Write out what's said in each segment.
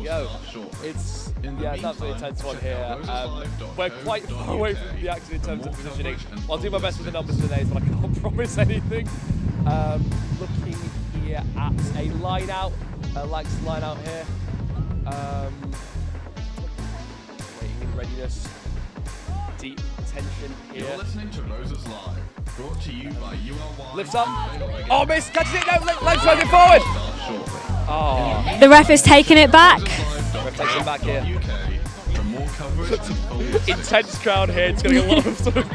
go. It's an absolutely intense one here. We're quite far away from the action in terms of positioning. I'll do my best with the numbers today, but I can't promise anything. Looking here at a line out, Lancashire line out here. Waiting in readiness. Deep tension here. You're listening to Roses Live, brought to you by ULY. Lifts up. Oh, missed. Catches it. No, Lancashire moving forward. Oh. The ref is taking it back. The ref takes it back here. Intense crowd here. It's going to get a lot of sort of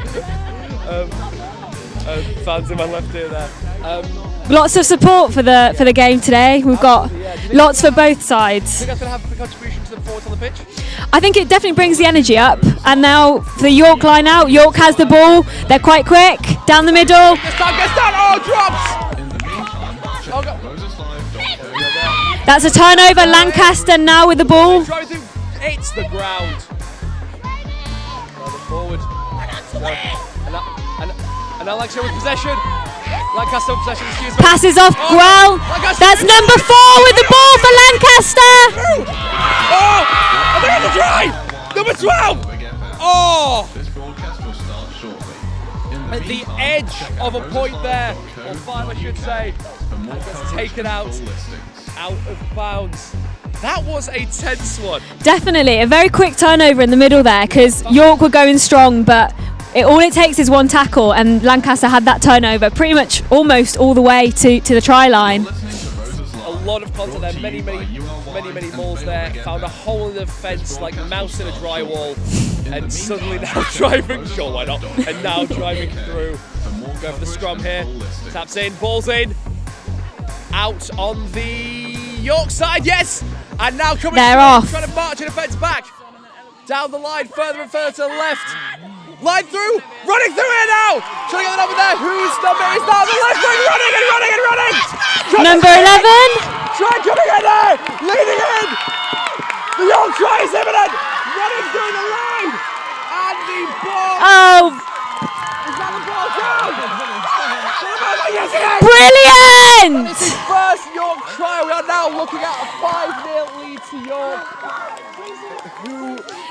fans in my left ear there. Lots of support for the game today. We've got lots for both sides. Do you think that's going to have a contribution to the forwards on the pitch? I think it definitely brings the energy up. And now for the York line out, York has the ball. They're quite quick. Down the middle. Gets down. Oh, drops! That's a turnover. Lancaster now with the ball. It's the ground. Forward. And now Lancashire with possession. Lancaster with possession. Excuse me. Passes off well. That's number 4 with the ball for Lancaster. Oh! And they're on the try! Number 12! Oh! At the edge of a point there, or 5 I should say. And gets taken out of bounds. That was a tense one. Definitely. A very quick turnover in the middle there because York were going strong, but all it takes is one tackle, and Lancaster had that turnover pretty much almost all the way to the try line. A lot of contact there, many mauls there. Found a hole in the fence like a mouse in a drywall, and suddenly now driving, sure why not, and now driving through. Go for the scrum here, taps in, balls in, out on the York side, yes! And now coming they're through, off. Trying to march in defence back. Down the line, further and further to the left. Line through, running through here now. Trying to get the number there. Whose number is that? The left wing, running. Number 11. Try coming in there, leading in. The York try is imminent. Running through the line. And the ball. Oh. Is that the ball down? Yes, it is. Brilliant! It's his first York try. We are now looking at a 5-0 lead to York.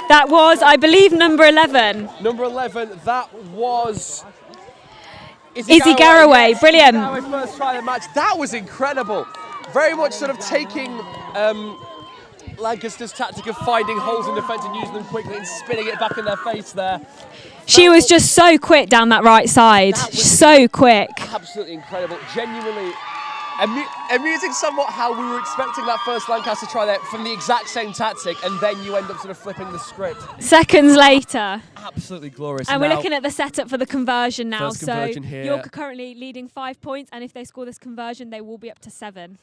That was, I believe, number 11. Number 11, that was Izzy Garraway. Yes. Brilliant. Garraway first try of the match. That was incredible. Very much sort of taking Lancaster's tactic of finding holes in defence and using them quickly and spinning it back in their face there. She was just so quick down that right side. So quick. Absolutely incredible. Genuinely amusing somewhat how we were expecting that first Lancaster try there from the exact same tactic, and then you end up sort of flipping the script. Seconds later. Absolutely glorious. And we're looking at the setup for the conversion now. First conversion here. York are currently leading 5 points, and if they score this conversion, they will be up to 7.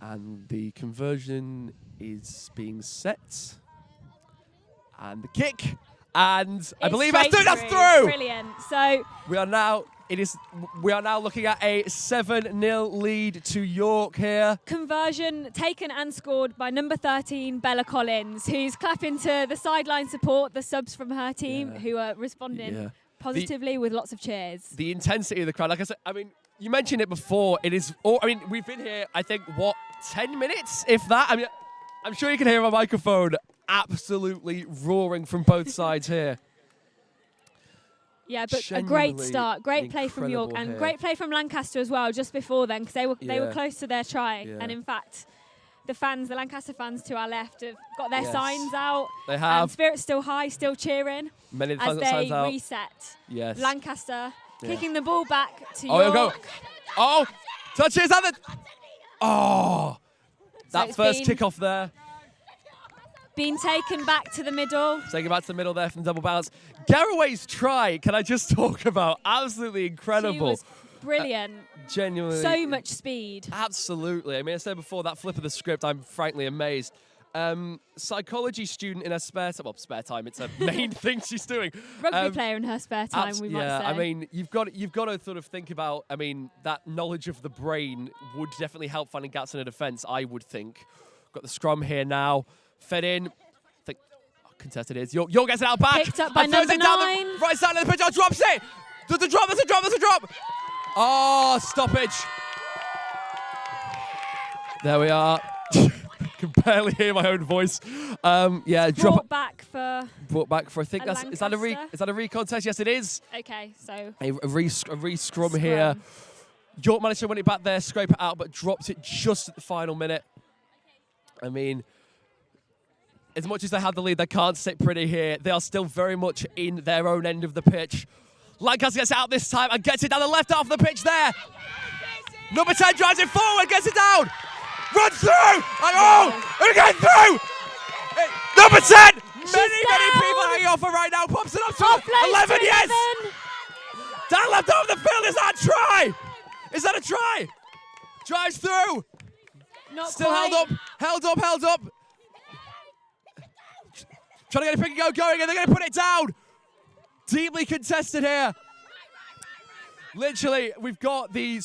And the conversion is being set. And the kick. And I believe that's through. Brilliant. So we are now looking at a 7-0 lead to York here. Conversion taken and scored by number 13, Bella Collins, who's clapping to the sideline support, the subs from her team, who are responding positively with lots of cheers. The intensity of the crowd, like I said, I mean, you mentioned it before. It is. We've been here, I think, 10 minutes, if that. I mean, I'm sure you can hear my microphone absolutely roaring from both sides here. Yeah, but a great start, great play from York, and great play from Lancaster as well. Just before then, because they were close to their try, and in fact, the Lancaster fans to our left, have got their signs out. They have. And spirit's still high, still cheering. Many of the as fans got signs out. they reset. Yes. Lancaster kicking the ball back to York. York. Oh, touches on it. Oh, So that first kickoff there. Been taken back to the middle. Taken back to the middle there from double bounce. Garraway's try, can I just talk about? Absolutely incredible. She was brilliant. Genuinely. So much speed. Absolutely. I mean, I said before, that flip of the script, I'm frankly amazed. Psychology student in her spare time. It's a main thing she's doing. Rugby player in her spare time, we might say. I mean, you've got to sort of think about. I mean, that knowledge of the brain would definitely help finding gaps in a defence. I would think. Got the scrum here now. Fed in. I think contested is. York gets it out back. Picked up by number 9. Down the right side of the pitch. Oh, drops it. There's a drop. Oh, stoppage. There we are. can barely hear my own voice. Yeah, brought back for. I think that's is that a recontest? Yes, it is. Okay, so a re-scrum here. York managed to win it back there, scrape it out, but dropped it just at the final minute. I mean, as much as they had the lead, they can't sit pretty here. They are still very much in their own end of the pitch. Lancaster gets out this time and gets it down the left half of the pitch there. Number 10 drives it forward, gets it down. Runs through! And and again through! Number 10! Many people hanging off her right now. Pops it up to 11, yes! Down left half of the field, is that a try? Is that a try? Drives through. Not Still quite. held up. Trying to get a pick and go going, and they're going to put it down. Deeply contested here. Literally, we've got the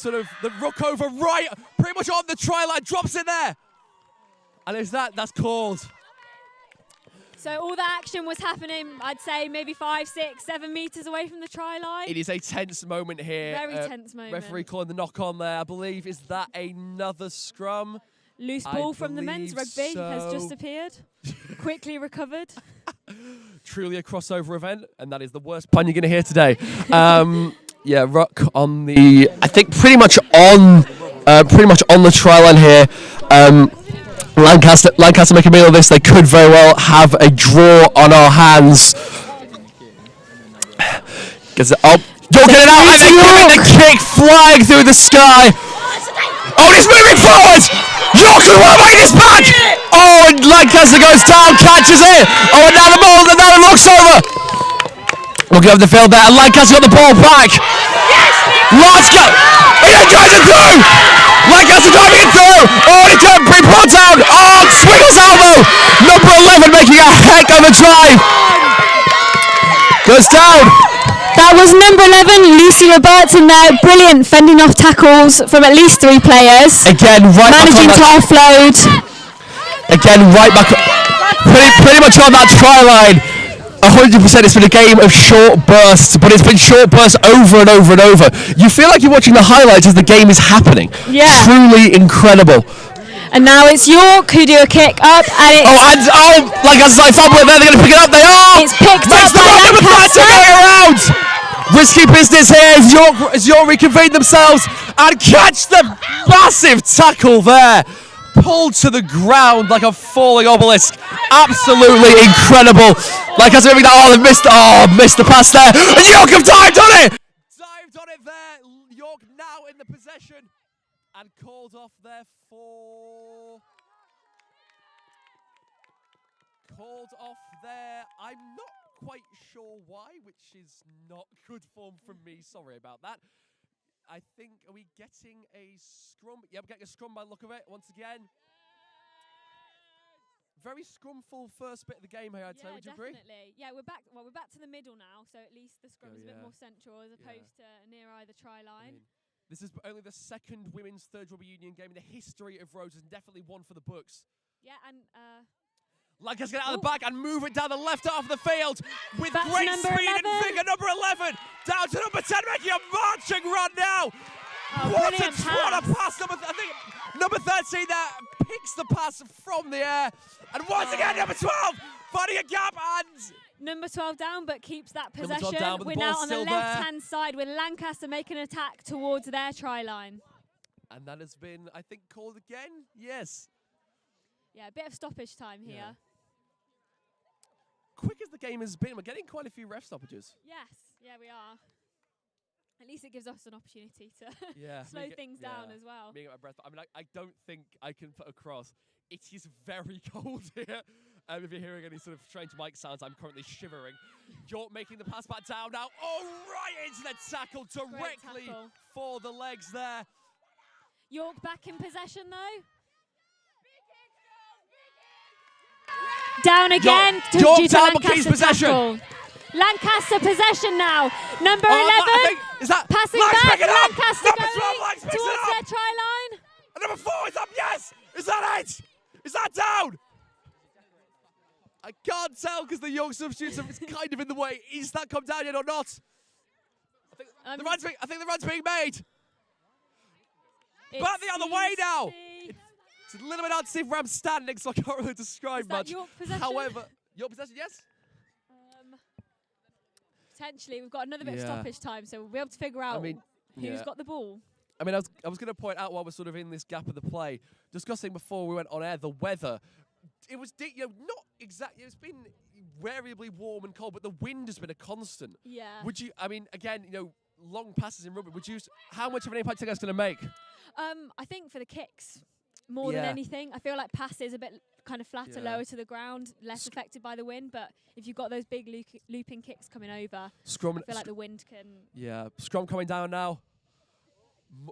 ruck over right, pretty much on the try line, drops it there. And that's called. So all the action was happening, I'd say maybe 5, 6, 7 meters away from the try line. It is a tense moment here. Very tense moment. Referee calling the knock on there, I believe. Is that another scrum? Loose ball from the men's rugby has just appeared. Quickly recovered. Truly a crossover event, and that is the worst pun you're going to hear today. Yeah, ruck on the, I think pretty much on the try line here. Lancaster make a meal of this. They could very well have a draw on our hands. Gets it up. Don't get it out, and they're giving the kick flying through the sky. Oh, he's moving forward. York to win this match. Oh, and Lancaster goes down, catches it. Oh, and now the ball, and now the looks over. Looking over the field there, and Lancaster got the ball back. Large go. He drives it through. Lancaster driving it through. Oh, he can't be brought down. Oh, Swiggles elbow. Number 11 making a heck of a drive. Goes down. That was number 11, Lucy Robertson there. Brilliant fending off tackles from at least 3 players. Again, right managing to offload. Again, right back, pretty much on that try line. 100%. It's been a game of short bursts, but it's been short bursts over and over and over. You feel like you're watching the highlights as the game is happening. Yeah. Truly incredible. And now it's York who do a kick up, and it's Lancaster's like fumble it there. They're going to pick it up. They are. It's picked up by Lancaster. Going around. Risky business here as York reconvene themselves and catch the massive tackle there. Pulled to the ground like a falling obelisk. Absolutely incredible. Lancaster moving that. They've missed the pass there. And York have dived on it. Dived on it there. York now in the possession and called off there for. Called off there. I'm not quite sure why, which is not good form from me. Sorry about that. I think, are we getting a scrum? Yeah, we're getting a scrum by the look of it once again. Very scrumful first bit of the game here, I'd say. Would you agree? Definitely. Yeah, we're back. Well, we're back to the middle now, so at least the scrum is a bit more central as opposed to near either try line. This is only the second women's third rugby union game in the history of Rhodes, and definitely one for the books. Yeah, and Lancaster get out of the back and move it down the left half of the field with back great speed 11. and vigour. Number 11 down to number 10, making a marching run now. What a pass! I think number 13 there picks the pass from the air, and once again number 12 finding a gap and. Number 12 down, but keeps that possession. Down, we're now on the left-hand side with Lancaster making an attack towards their try line. And that has been, I think, called again. Yes. Yeah, a bit of stoppage time here. Quick as the game has been, we're getting quite a few ref stoppages. Yes, yeah, we are. At least it gives us an opportunity to slow things down as well. Me and my breath. I mean, I don't think I can put across. It is very cold here. If you're hearing any sort of strange mic sounds, I'm currently shivering. York making the pass back down now. Oh, right into the tackle directly for the legs there. York back in possession though. Down again due to Lancaster possession. Lancaster possession now. Number 11 is that passing back. Lancaster number 12, going towards their try line. And number 4 is up. Yes. Is that it? Is that down? I can't tell because the York substitutes are kind of in the way. Is that come down yet or not? I think the run's being made. Back the other way now. It's a little bit hard to see where I'm standing, so I can't really describe much. York possession? However, York possession, yes? Potentially. We've got another bit of stoppage time, so we'll be able to figure out who's got the ball. I mean, I was going to point out while we're sort of in this gap of the play, discussing before we went on air, the weather. It was, not exactly, it's been variably warm and cold, but the wind has been a constant. Yeah. Would you, I mean, again, long passes in rugby, how much of an impact do you think that's going to make? I think for the kicks, more than anything. I feel like passes a bit kind of flatter, lower to the ground, less affected by the wind, but if you've got those big looping kicks coming over, Scrum, I feel like the wind can... Yeah, scrum coming down now.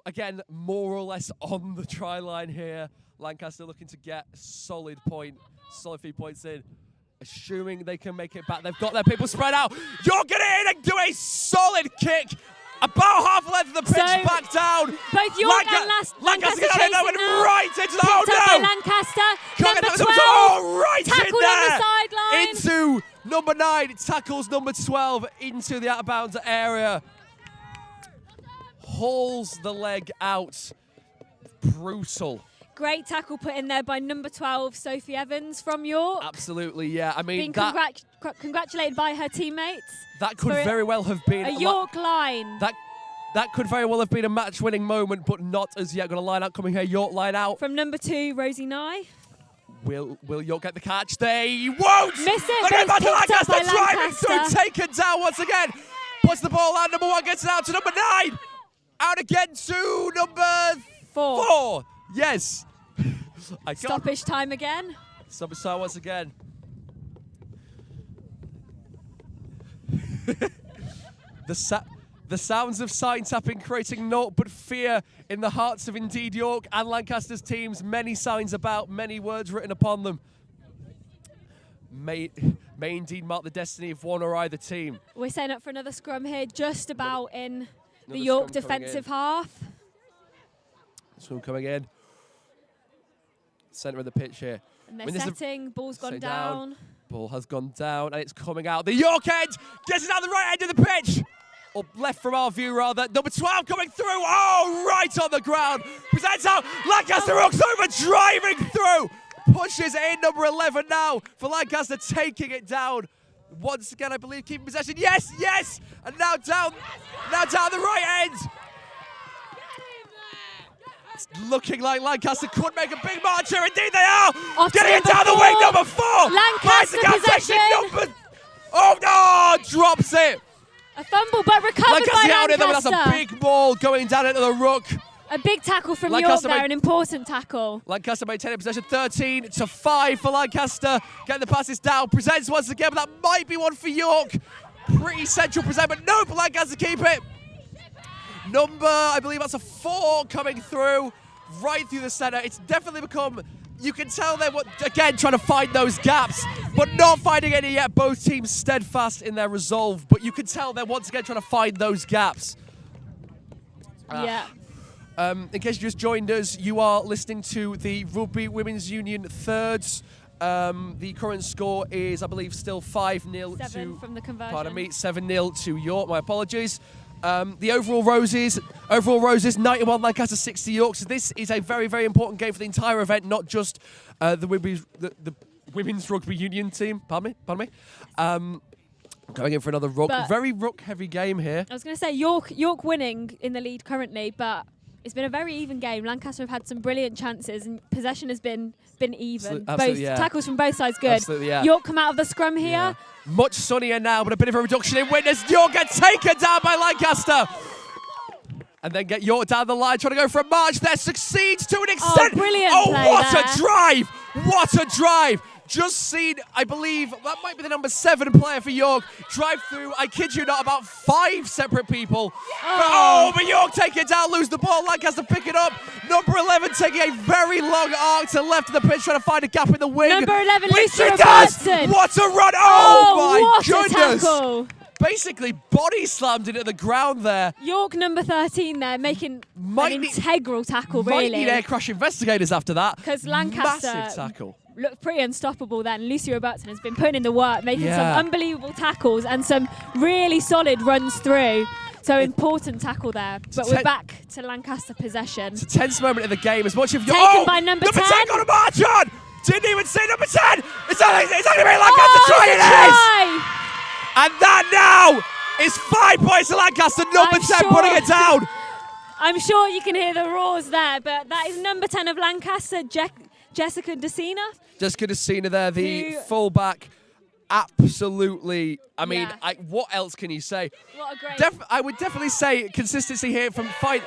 Again, more or less on the try line here. Lancaster looking to get solid 3 points in. Assuming they can make it back. They've got their people spread out. You're going in and do a solid kick. About half length of the pitch back down. Both York and Lancaster chasing now. Went right into the... Oh, no! Lancaster. Number 12. Oh, right Tackled in on there. the sideline. Into number 9. Tackles number 12 into the out-of-bounds area. Hauls the leg out. Brutal. Great tackle put in there by number 12, Sophie Evans from York. Absolutely, yeah. I mean, being congratulated by her teammates. That could very well have been a York line. That could very well have been a match-winning moment, but not as yet. Got a line out coming here. York line out. From number 2, Rosie Nye. Will York get the catch? They won't! Miss it, Look at but it's picked up by driving through, Lancaster. taken down once again. Puts the ball out. Number 1 gets it out to number 9. Out again to number 4. Yes. Stoppage time again. Stoppage time once again. The sounds of sign tapping creating naught but fear in the hearts of indeed York and Lancaster's teams. Many signs about, many words written upon them. May indeed mark the destiny of one or either team. We're setting up for another scrum here, just about in the York defensive half. Scrum coming in. Centre of the pitch here. And they're setting, ball's gone down. Ball has gone down and it's coming out. The York end gets it out the right end of the pitch. Or left from our view, rather. Number 12 coming through. Oh, right on the ground. Presents out. Lancaster rocks over, driving through. Pushes in number 11 now for Lancaster, taking it down. Once again, I believe, keeping possession. Yes, yes. And now down the right end. It's looking like Lancaster could make a big march here. Indeed, they are. Getting it down the wing, number 4. Lancaster possession. Oh, no, drops it. A fumble, but recovered by Lancaster. That's a big ball going down into the ruck. A big tackle from York there, an important tackle. Lancaster maintaining possession, 13-5 for Lancaster. Getting the passes down, presents once again, but that might be one for York. Pretty central present, but nope, Lancaster keep it. Number, I believe that's a 4 coming through, right through the centre. It's definitely become, you can tell they're, again, trying to find those gaps, but not finding any yet. Both teams steadfast in their resolve, but you can tell they're once again trying to find those gaps. Yeah. In case you just joined us, you are listening to the Rugby Women's Union thirds. The current score is, I believe, still 5-0 to... 7 from the conversion. Pardon me, 7-0 to York. My apologies. The overall Roses, 91 Lancaster, 60 York. So this is a very, very important game for the entire event, not just the Women's Rugby Union team. Pardon me. Going in for another ruck. Very ruck-heavy game here. I was going to say, York winning in the lead currently, but it's been a very even game. Lancaster have had some brilliant chances, and possession has been even. Absolutely, both tackles from both sides good. Absolutely, yeah. York come out of the scrum here. Yeah. Much sunnier now, but a bit of a reduction in wind as York gets taken down by Lancaster. And then get York down the line, trying to go for a march there. Succeeds to an extent. Oh, brilliant play what there. a drive! What a drive! Just seen, I believe, that might be the number 7 player for York. Drive through, I kid you not, about 5 separate people. But York take it down, lose the ball. Lancaster pick it up. Number 11 taking a very long arc to the left of the pitch, trying to find a gap in the wing. Number 11, Lucy Robertson. What a run! Oh my what goodness! A tackle. Basically body slammed into the ground there. York number 13 there, making an integral tackle, really. Might need air crash investigators after that. Because Lancaster massive tackle. Looked pretty unstoppable then. Lucy Robertson has been putting in the work, making some unbelievable tackles and some really solid runs through. So important tackle there. But we're back to Lancaster possession. It's a tense moment in the game. As much of York. Taken by number 10. 10 got a march on! Didn't even see number 10! It's not going to be Lancaster trying it! And that now is 5 points to Lancaster. Number 10 putting it down. I'm sure you can hear the roars there, but that is number 10 of Lancaster, Jessica Decina. Jessica Decina there, the fullback. Absolutely. I mean, what else can you say? What a great... I would definitely say consistency here from fight.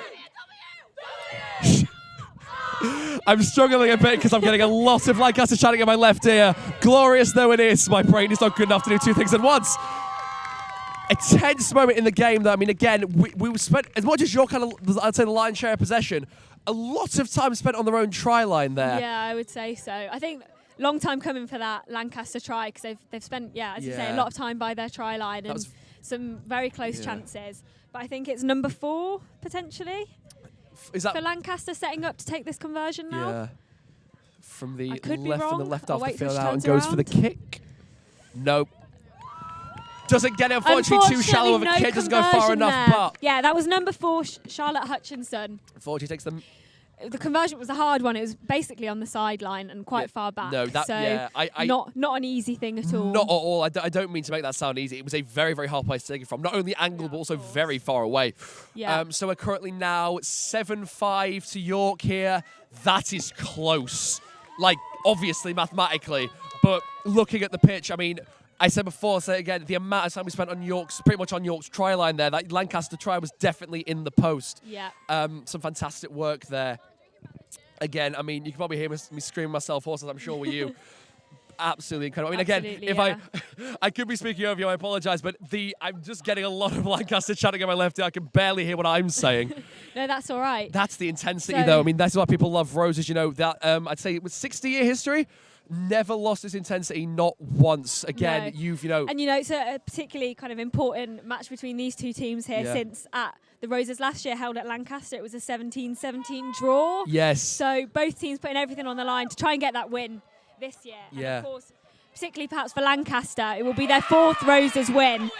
I'm struggling a bit because I'm getting a lot of Lancaster chatting in my left ear. Glorious though it is, my brain is not good enough to do 2 things at once. A tense moment in the game, though. I mean, again, we spent, as much as your kind of, I'd say, the lion's share of possession, a lot of time spent on their own try line there. Yeah, I would say so. I think long time coming for that Lancaster try because they've spent, as you say, a lot of time by their try line and some very close chances. But I think it's number 4, potentially, is that for Lancaster setting up to take this conversion now. Yeah. From the left I'll off the wait for field it out and to goes turn for the around. kick. Nope. Doesn't get it, unfortunately, too shallow of a kick, doesn't go far enough, but... Yeah, that was number 4, Charlotte Hutchinson. Unfortunately, takes them... The conversion was a hard one. It was basically on the sideline and quite far back. No, that, so not an easy thing at all. Not at all. I don't mean to make that sound easy. It was a very, very hard place to take it from. Not only angled, but also very far away. Yeah. So we're currently now 7-5 to York here. That is close. Like, obviously, mathematically. But looking at the pitch, I mean... I said before, I'll say it again, the amount of time we spent on pretty much on York's try line there, that Lancaster try was definitely in the post. Yeah. Some fantastic work there. Again, I mean, you can probably hear me screaming myself hoarse, as I'm sure with you. Absolutely incredible. I mean, absolutely, again, if I could be speaking over you, I apologise, but I'm just getting a lot of Lancaster chatting in my left ear. I can barely hear what I'm saying. No, that's all right. That's the intensity, though. I mean, that's why people love Roses. You know, that I'd say it was 60-year history. Never lost its intensity, not once. Again, no. And it's a particularly kind of important match between these two teams here since at the Roses last year held at Lancaster, it was a 17-17 draw. Yes. So both teams putting everything on the line to try and get that win this year. Yeah. And of course, particularly perhaps for Lancaster, it will be their 4th Roses win.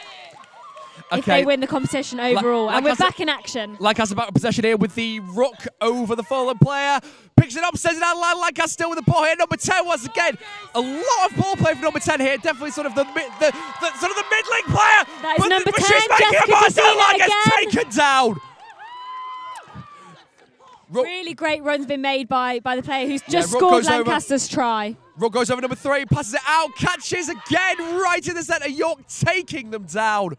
Okay. If they win the competition overall. And we're back in action. Lancaster back in possession here with the ruck over the fallen player. Picks it up, sends it out of line. Lancaster still with the ball here. Number 10 once again. A lot of ball play for number 10 here. Definitely sort of the mid-link player. That is number 10, she's making Jessica Decina again. Taken down. Really great runs been made by the player who's just scored Lancaster's try. Ruck goes over number 3, passes it out, catches again right in the centre. York taking them down.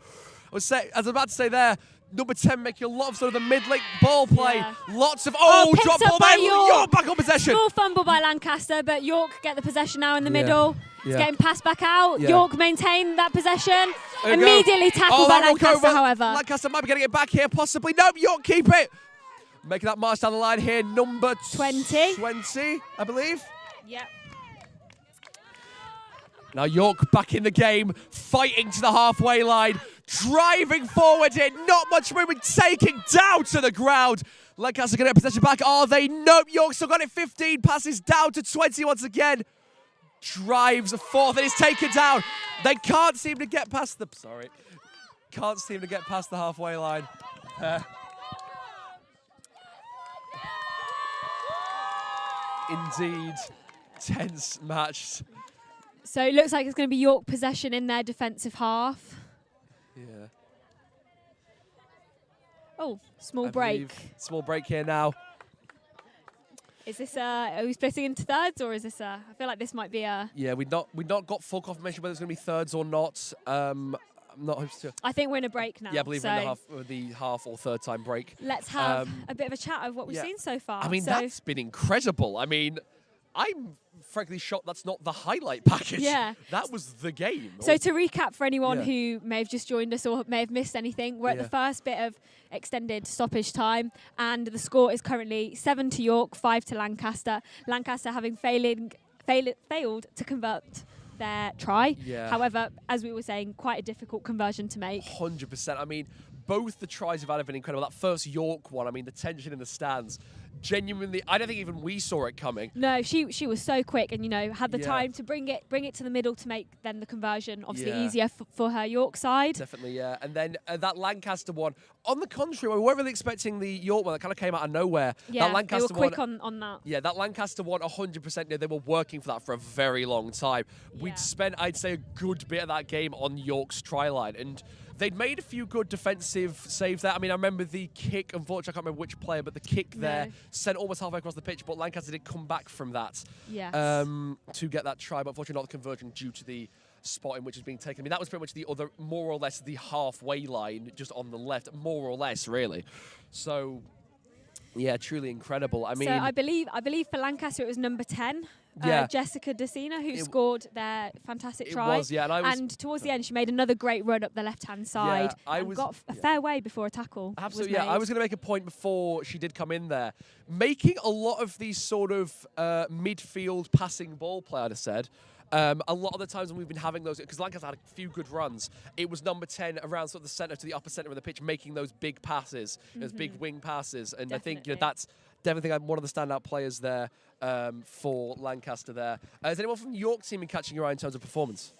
I was about to say there, number 10 making a lot of sort of the mid-link ball play. Yeah. Lots of, drop ball by there. York Back on possession. Small fumble by Lancaster, but York get the possession now in the middle. It's getting passed back out. Yeah. York maintain that possession. Immediately tackled by Lancaster, however. Lancaster might be getting it back here, possibly. Nope, York keep it. Making that march down the line here, number 20, I believe. Yep. Now York back in the game, fighting to the halfway line, driving forward here, not much movement, taking down to the ground. Lancaster going to get possession back. Are they? Nope, York still got it 15, passes down to 20 once again. Drives a 4th and is taken down. They can't seem to get past the, can't seem to get past the halfway line. Indeed, tense match. So it looks like it's going to be York possession in their defensive half. Yeah. Oh, small break. Small break here now. Is this are we splitting into thirds or is this I feel like this might be a... Yeah, we've not got full confirmation whether it's going to be thirds or not. I'm not sure. I think we're in a break now. Yeah, I believe we're in the half or third time break. Let's have a bit of a chat of what we've seen so far. I mean, that's been incredible. I mean, I'm frankly shocked that's not the highlight package. Yeah. That was the game. So to recap for anyone who may have just joined us or may have missed anything, we're at the first bit of extended stoppage time and the score is currently 7 to York, 5 to Lancaster. Lancaster having failed to convert their try. Yeah. However, as we were saying, quite a difficult conversion to make. 100%. I mean, both the tries have been incredible. That first York one, I mean, the tension in the stands. genuinely, I don't think even we saw it coming. No, she was so quick, and had the time to bring it to the middle to make then the conversion obviously easier for her York side. Definitely, yeah. And then that Lancaster one, on the contrary, we weren't really expecting the York one. That kind of came out of nowhere. Yeah, that Lancaster they were quick on that. Yeah, that Lancaster one, 100%. They were working for that for a very long time. We'd spent, I'd say, a good bit of that game on York's try line, and they'd made a few good defensive saves there. I mean, I remember the kick, unfortunately, I can't remember which player, but the kick there sent almost halfway across the pitch, but Lancaster did come back from that to get that try, but unfortunately not the conversion due to the spot in which is being taken. I mean, that was pretty much the other, more or less, the halfway line, just on the left, more or less, really. So, yeah, truly incredible. I mean, so I believe for Lancaster it was number 10. Jessica Decina, who scored their fantastic try. It was, yeah. And towards the end, she made another great run up the left-hand side and got a fair way before a tackle. Absolutely, yeah. I was going to make a point before she did come in there. Making a lot of these sort of midfield passing ball play, I'd have said. A lot of the times when we've been having those, because Lancaster had a few good runs, it was number 10 around sort of the centre to the upper centre of the pitch, making those big passes, those big wing passes. And Definitely. I think that's definitely one of the standout players there for Lancaster there. Is anyone from the York team been catching your eye in terms of performance?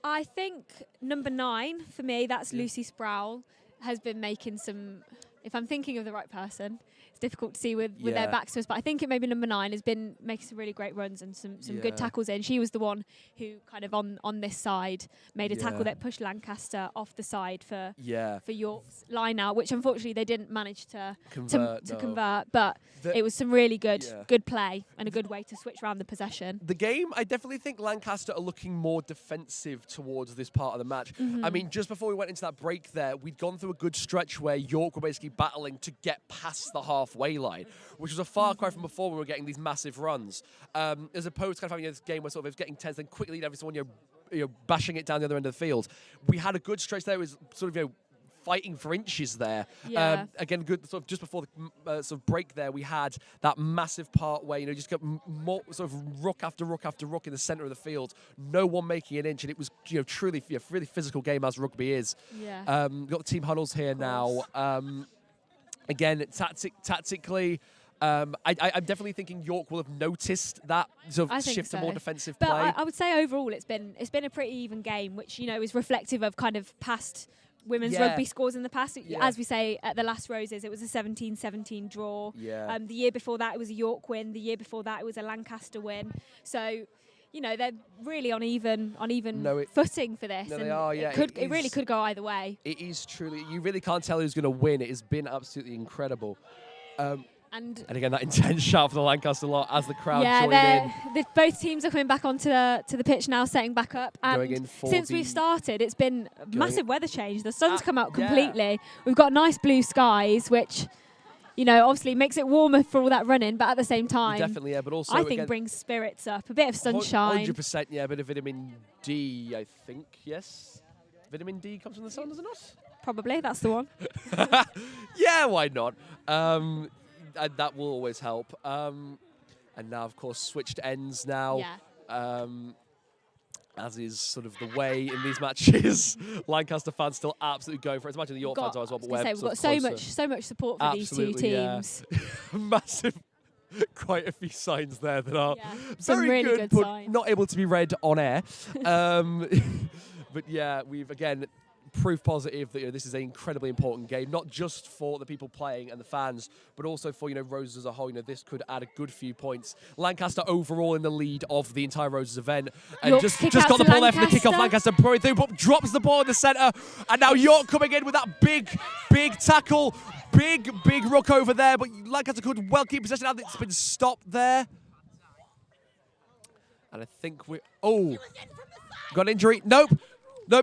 I think number 9, for me, that's Lucy Sproul, has been making some, if I'm thinking of the right person, it's difficult to see with their backs to us, but I think it may be number 9 has been making some really great runs and some good tackles in. She was the one who kind of on this side made a tackle that pushed Lancaster off the side for York's line out, which unfortunately they didn't manage to convert, but it was some really good play and a good way to switch around the possession. The game, I definitely think Lancaster are looking more defensive towards this part of the match. I mean, just before we went into that break there, we'd gone through a good stretch where York were basically battling to get past the halfway line, which was a far cry from before we were getting these massive runs. As opposed to kind of having this game where sort of it was getting tense and quickly every someone bashing it down the other end of the field. We had a good stretch there. It was sort of fighting for inches there. Again, good sort of just before the sort of break there, we had that massive part where just got more sort of ruck after ruck after ruck in the centre of the field. No one making an inch, and it was truly a really physical game as rugby is. Got the team huddles here now. Again, tactically. I'm definitely thinking York will have noticed that sort of shift to more defensive but play. I would say overall it's been a pretty even game, which is reflective of kind of past women's rugby scores in the past. As we say at the last Roses, it was a 17-17 draw. The year before that it was a York win. The year before that it was a Lancaster win. So they're really on even footing for this. No, they are, yeah. It really could go either way. It is truly. You really can't tell who's going to win. It has been absolutely incredible. And again, that intense shout for the Lancaster lot as the crowd join in. Both teams are coming back onto the pitch now, setting back up. And since we've started, it's been a massive weather change. The sun's come out completely. We've got nice blue skies, which obviously makes it warmer for all that running, but at the same time, definitely, yeah. But also, I think brings spirits up. A bit of sunshine. 100%, yeah. A bit of vitamin D, I think. Yes, vitamin D comes from the sun, does it not? Probably, that's the one. Yeah, why not? And that will always help. And now, of course, switched ends now. As is sort of the way in these matches. Lancaster fans still absolutely going for it. Imagine the York fans are as well, but we've got so much support for these two teams. Massive, quite a few signs there that are very really good but signs. not able to be read on air. But yeah, we've again proof positive that this is an incredibly important game, not just for the people playing and the fans, but also for Roses as a whole. This could add a good few points. Lancaster overall in the lead of the entire Roses event, and York just got the ball there for the kickoff. Lancaster pouring through, but drops the ball in the centre, and now York coming in with that big tackle, big ruck over there. But Lancaster could well keep possession. Now it's been stopped there, and I think got an injury. Nope,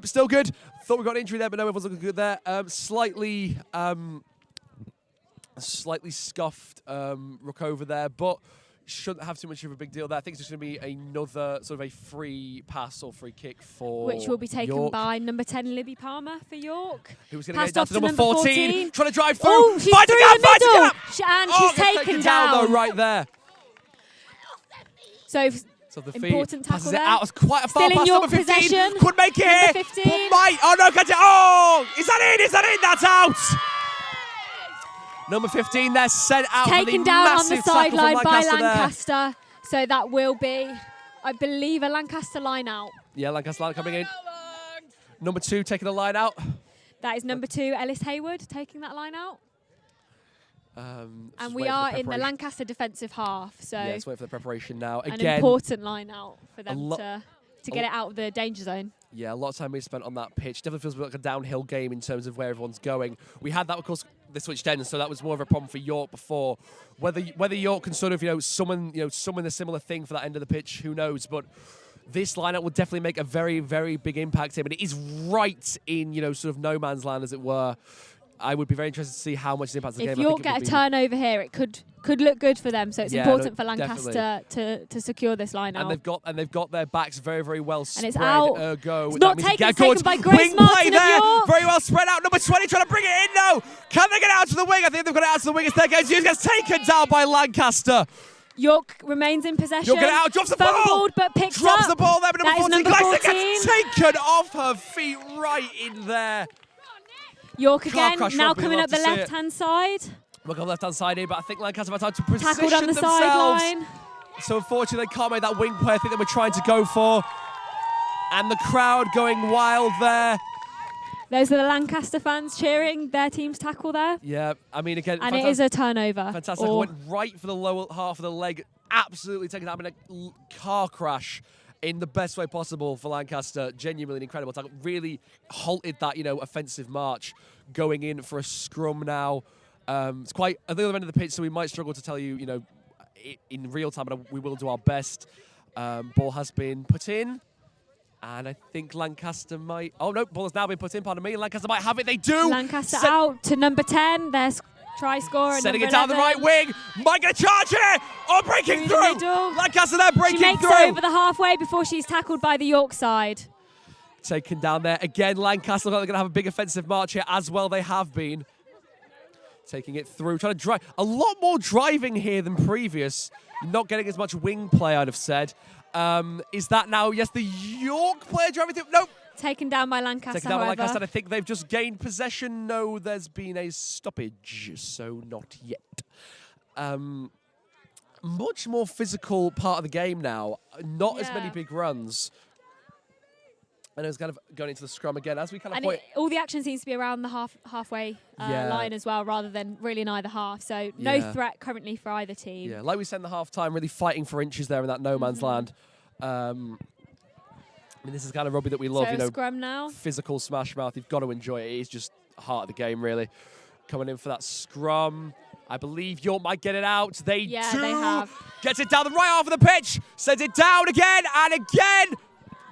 still good. Thought we got an injury there, but no, everyone's looking good there. Slightly scuffed ruck over there, but shouldn't have too much of a big deal there. I think it's just going to be another sort of a free pass or free kick for which will be taken York by number 10, Libby Palmer for York. Who's going to get it down to number 14. Trying to drive through. Oh, she's finds through it the middle. down. And she's taken down. Though, right there. So the important tackle passes there. it out. It's quite a far Still in pass. York Number 15 possession. could make it Number here. 15. But might. Oh no, catch it. Oh, is that in? That's out. Number 15 there, sent out for Taken the down on the massive tackle from sideline by Lancaster there. Lancaster. So that will be, I believe, a Lancaster line out. Yeah, Lancaster line coming in. Number 2 taking the line out. That is number 2, Ellis Hayward, taking that line out. And we are in the Lancaster defensive half. So yeah, let's wait for the preparation now. an Again, important line out for them to get it out of the danger zone. yeah, a lot of time we spent on that pitch. Definitely feels like a downhill game in terms of where everyone's going. We had that, of course, they switched ends, so that was more of a problem for York before. Whether York can sort of summon a similar thing for that end of the pitch, who knows? But this lineup will definitely make a very, very big impact here. But it is right in sort of no man's land, as it were. I would be very interested to see how much it impacts the game. If York get a turnover here, it could look good for them. So it's important for Lancaster to secure this line out. And they've got their backs very, very well spread. And it's out. Ergo, it's not taken. It's taken by Grace wing Martin play of there, York. very well spread out. Number 20 trying to bring it in now. Can they get out to the wing? I think they've got it out to the wing. It's there. Gets taken down by Lancaster. York remains in possession. York get it out, drops the ball. Fumbled, but picked drops up. the ball there, but number 14 14. gets taken off her feet right in there. York again, now rugby, coming love up the to see it. left-hand side. We'll go left-hand side here, but I think Lancaster have had time to position Tackled on the themselves. sideline. So unfortunately, they can't make that wing play I think they were trying to go for. And the crowd going wild there. Those are the Lancaster fans cheering their team's tackle there. Yeah, I mean, again, And it is a turnover. fantastic. Went right for the lower half of the leg. Absolutely taking that. I mean, a car crash in the best way possible for Lancaster. Genuinely incredible tackle. Really halted that, offensive march going in for a scrum now. It's quite at the other end of the pitch, so we might struggle to tell you, in real time, but we will do our best. Ball has been put in. And I think Lancaster might... Oh, no, ball has now been put in, pardon me. Lancaster might have it. They do. Lancaster out to number 10. There's try scorer. Setting number it down 11. the right wing. Might get a charge here. Oh, breaking Through the through. middle. Lancaster there breaking She makes through. it over the halfway before she's tackled by the York side. Taken down there. Again, Lancaster look like they're going to have a big offensive march here, as well they have been. Taking it through. Trying to drive. A lot more driving here than previous. Not getting as much wing play, I'd have said. Is that now, yes, the York player driving through? Nope. Taken down by Lancaster, Taken down by however. Lancaster. I think they've just gained possession. No, there's been a stoppage, so not yet. Much more physical part of the game now. Not as many big runs. And it's kind of going into the scrum again as we kind of And point. all the action seems to be around the halfway line as well, rather than really in either half. So no threat currently for either team. Yeah, like we said in the half-time, really fighting for inches there in that no man's land. I mean, this is the kind of rugby that we love, So scrum now. Physical smash mouth. You've got to enjoy it. It is just the heart of the game, really. Coming in for that scrum. I believe York might get it out. They do. They have. Gets it down the right half of the pitch. Sends it down again and again.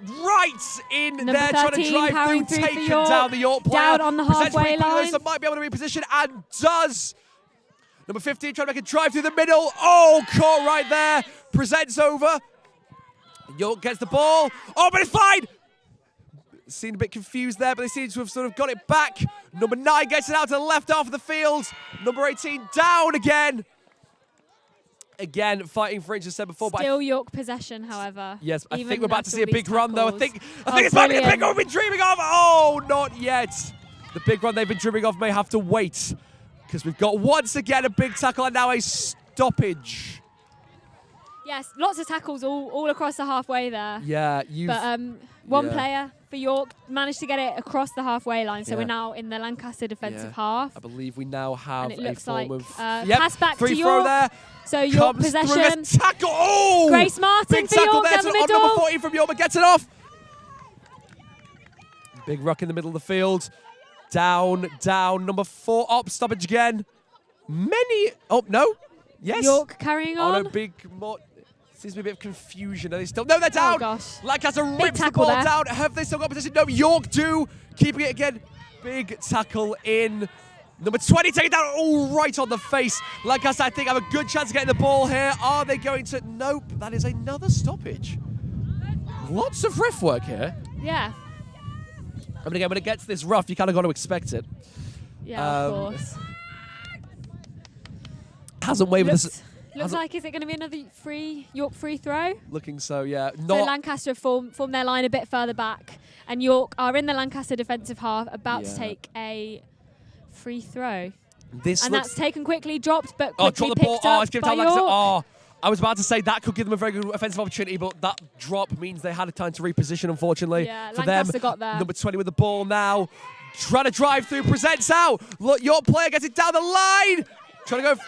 Right in Number there, trying to 13 drive powering through, through for taking York. down the York player. Down on the Presents halfway quickly, line. That might be able to reposition and does. Number 15 trying to make a drive through the middle. Oh, caught right there. Presents over. York gets the ball. Oh, but it's fine. Seemed a bit confused there, but they seem to have sort of got it back. Number 9 gets it out to the left half of the field. Number 18 down again. Again, fighting for inches, said before. Still York possession, however. Yes, I even think we're about to after see a all big these run, though. I tackles. think this might be the big brilliant. one we've been dreaming of. Oh, not yet. The big run they've been dreaming of may have to wait because we've got once again a big tackle and now a stoppage. Yes, lots of tackles all across the halfway there. Yeah, But one player for York managed to get it across the halfway line, so Yeah. we're now in the Lancaster defensive half. I believe we now have And it a looks form like, of pass back to free throw York. there. So York Comes through possession. this tackle. Oh, Grace Martin big for tackle York there down to the on middle. number 14 from York, but gets it off. Big ruck in the middle of the field. Down. Number 4 up, stoppage again. Oh no, yes. York carrying on. Oh no, big more. Seems to be a bit of confusion. Are they still? No, they're down. Oh gosh. Lancaster Big rips the tackle ball there. down. Have they still got position? No, York do. Keeping it again. Big tackle in. Number 20 taking down all right on the face. Lancaster, I think, have a good chance of getting the ball here. Are they going to? Nope. That is another stoppage. Lots of ref work here. Yeah. I mean, again, when it gets this rough, you kind of got to expect it. Yeah, of course. Hasn't wavered this. Looks like, is it going to be another York free throw? Looking so, yeah. So Lancaster have formed their line a bit further back, and York are in the Lancaster defensive half, about to take a free throw. And that's taken quickly, dropped, but Oh, quickly drop the ball. picked Oh, up it's given by down Lancaster. York. Oh, I was about to say that could give them a very good offensive opportunity, but that drop means they had a time to reposition, unfortunately. Yeah, for Lancaster them. got there. Number 20 with the ball now. Trying to drive through, presents out. Look, your player gets it down the line. Trying to go,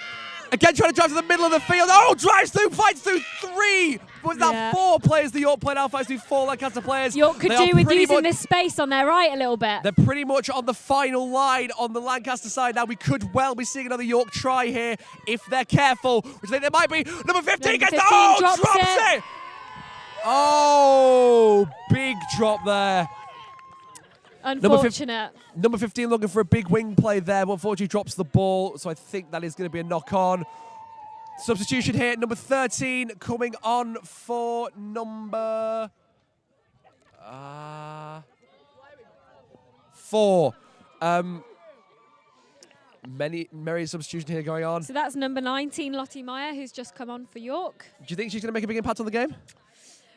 again, trying to drive to the middle of the field. Oh, drives through, fights through 3. Was that 4 players the York play now? Fights through 4 Lancaster players. York could do with using this space on their right a little bit. They're pretty much on the final line on the Lancaster side now. We could well be seeing another York try here if they're careful, which I think they might be. Number 15 gets drops it. Oh, big drop there. Unfortunate. Number 15 looking for a big wing play there, but unfortunately drops the ball, so I think that is going to be a knock-on. Substitution here, number 13 coming on for number 4. Many substitution here going on. So that's number 19, Lottie Meyer, who's just come on for York. Do you think she's going to make a big impact on the game?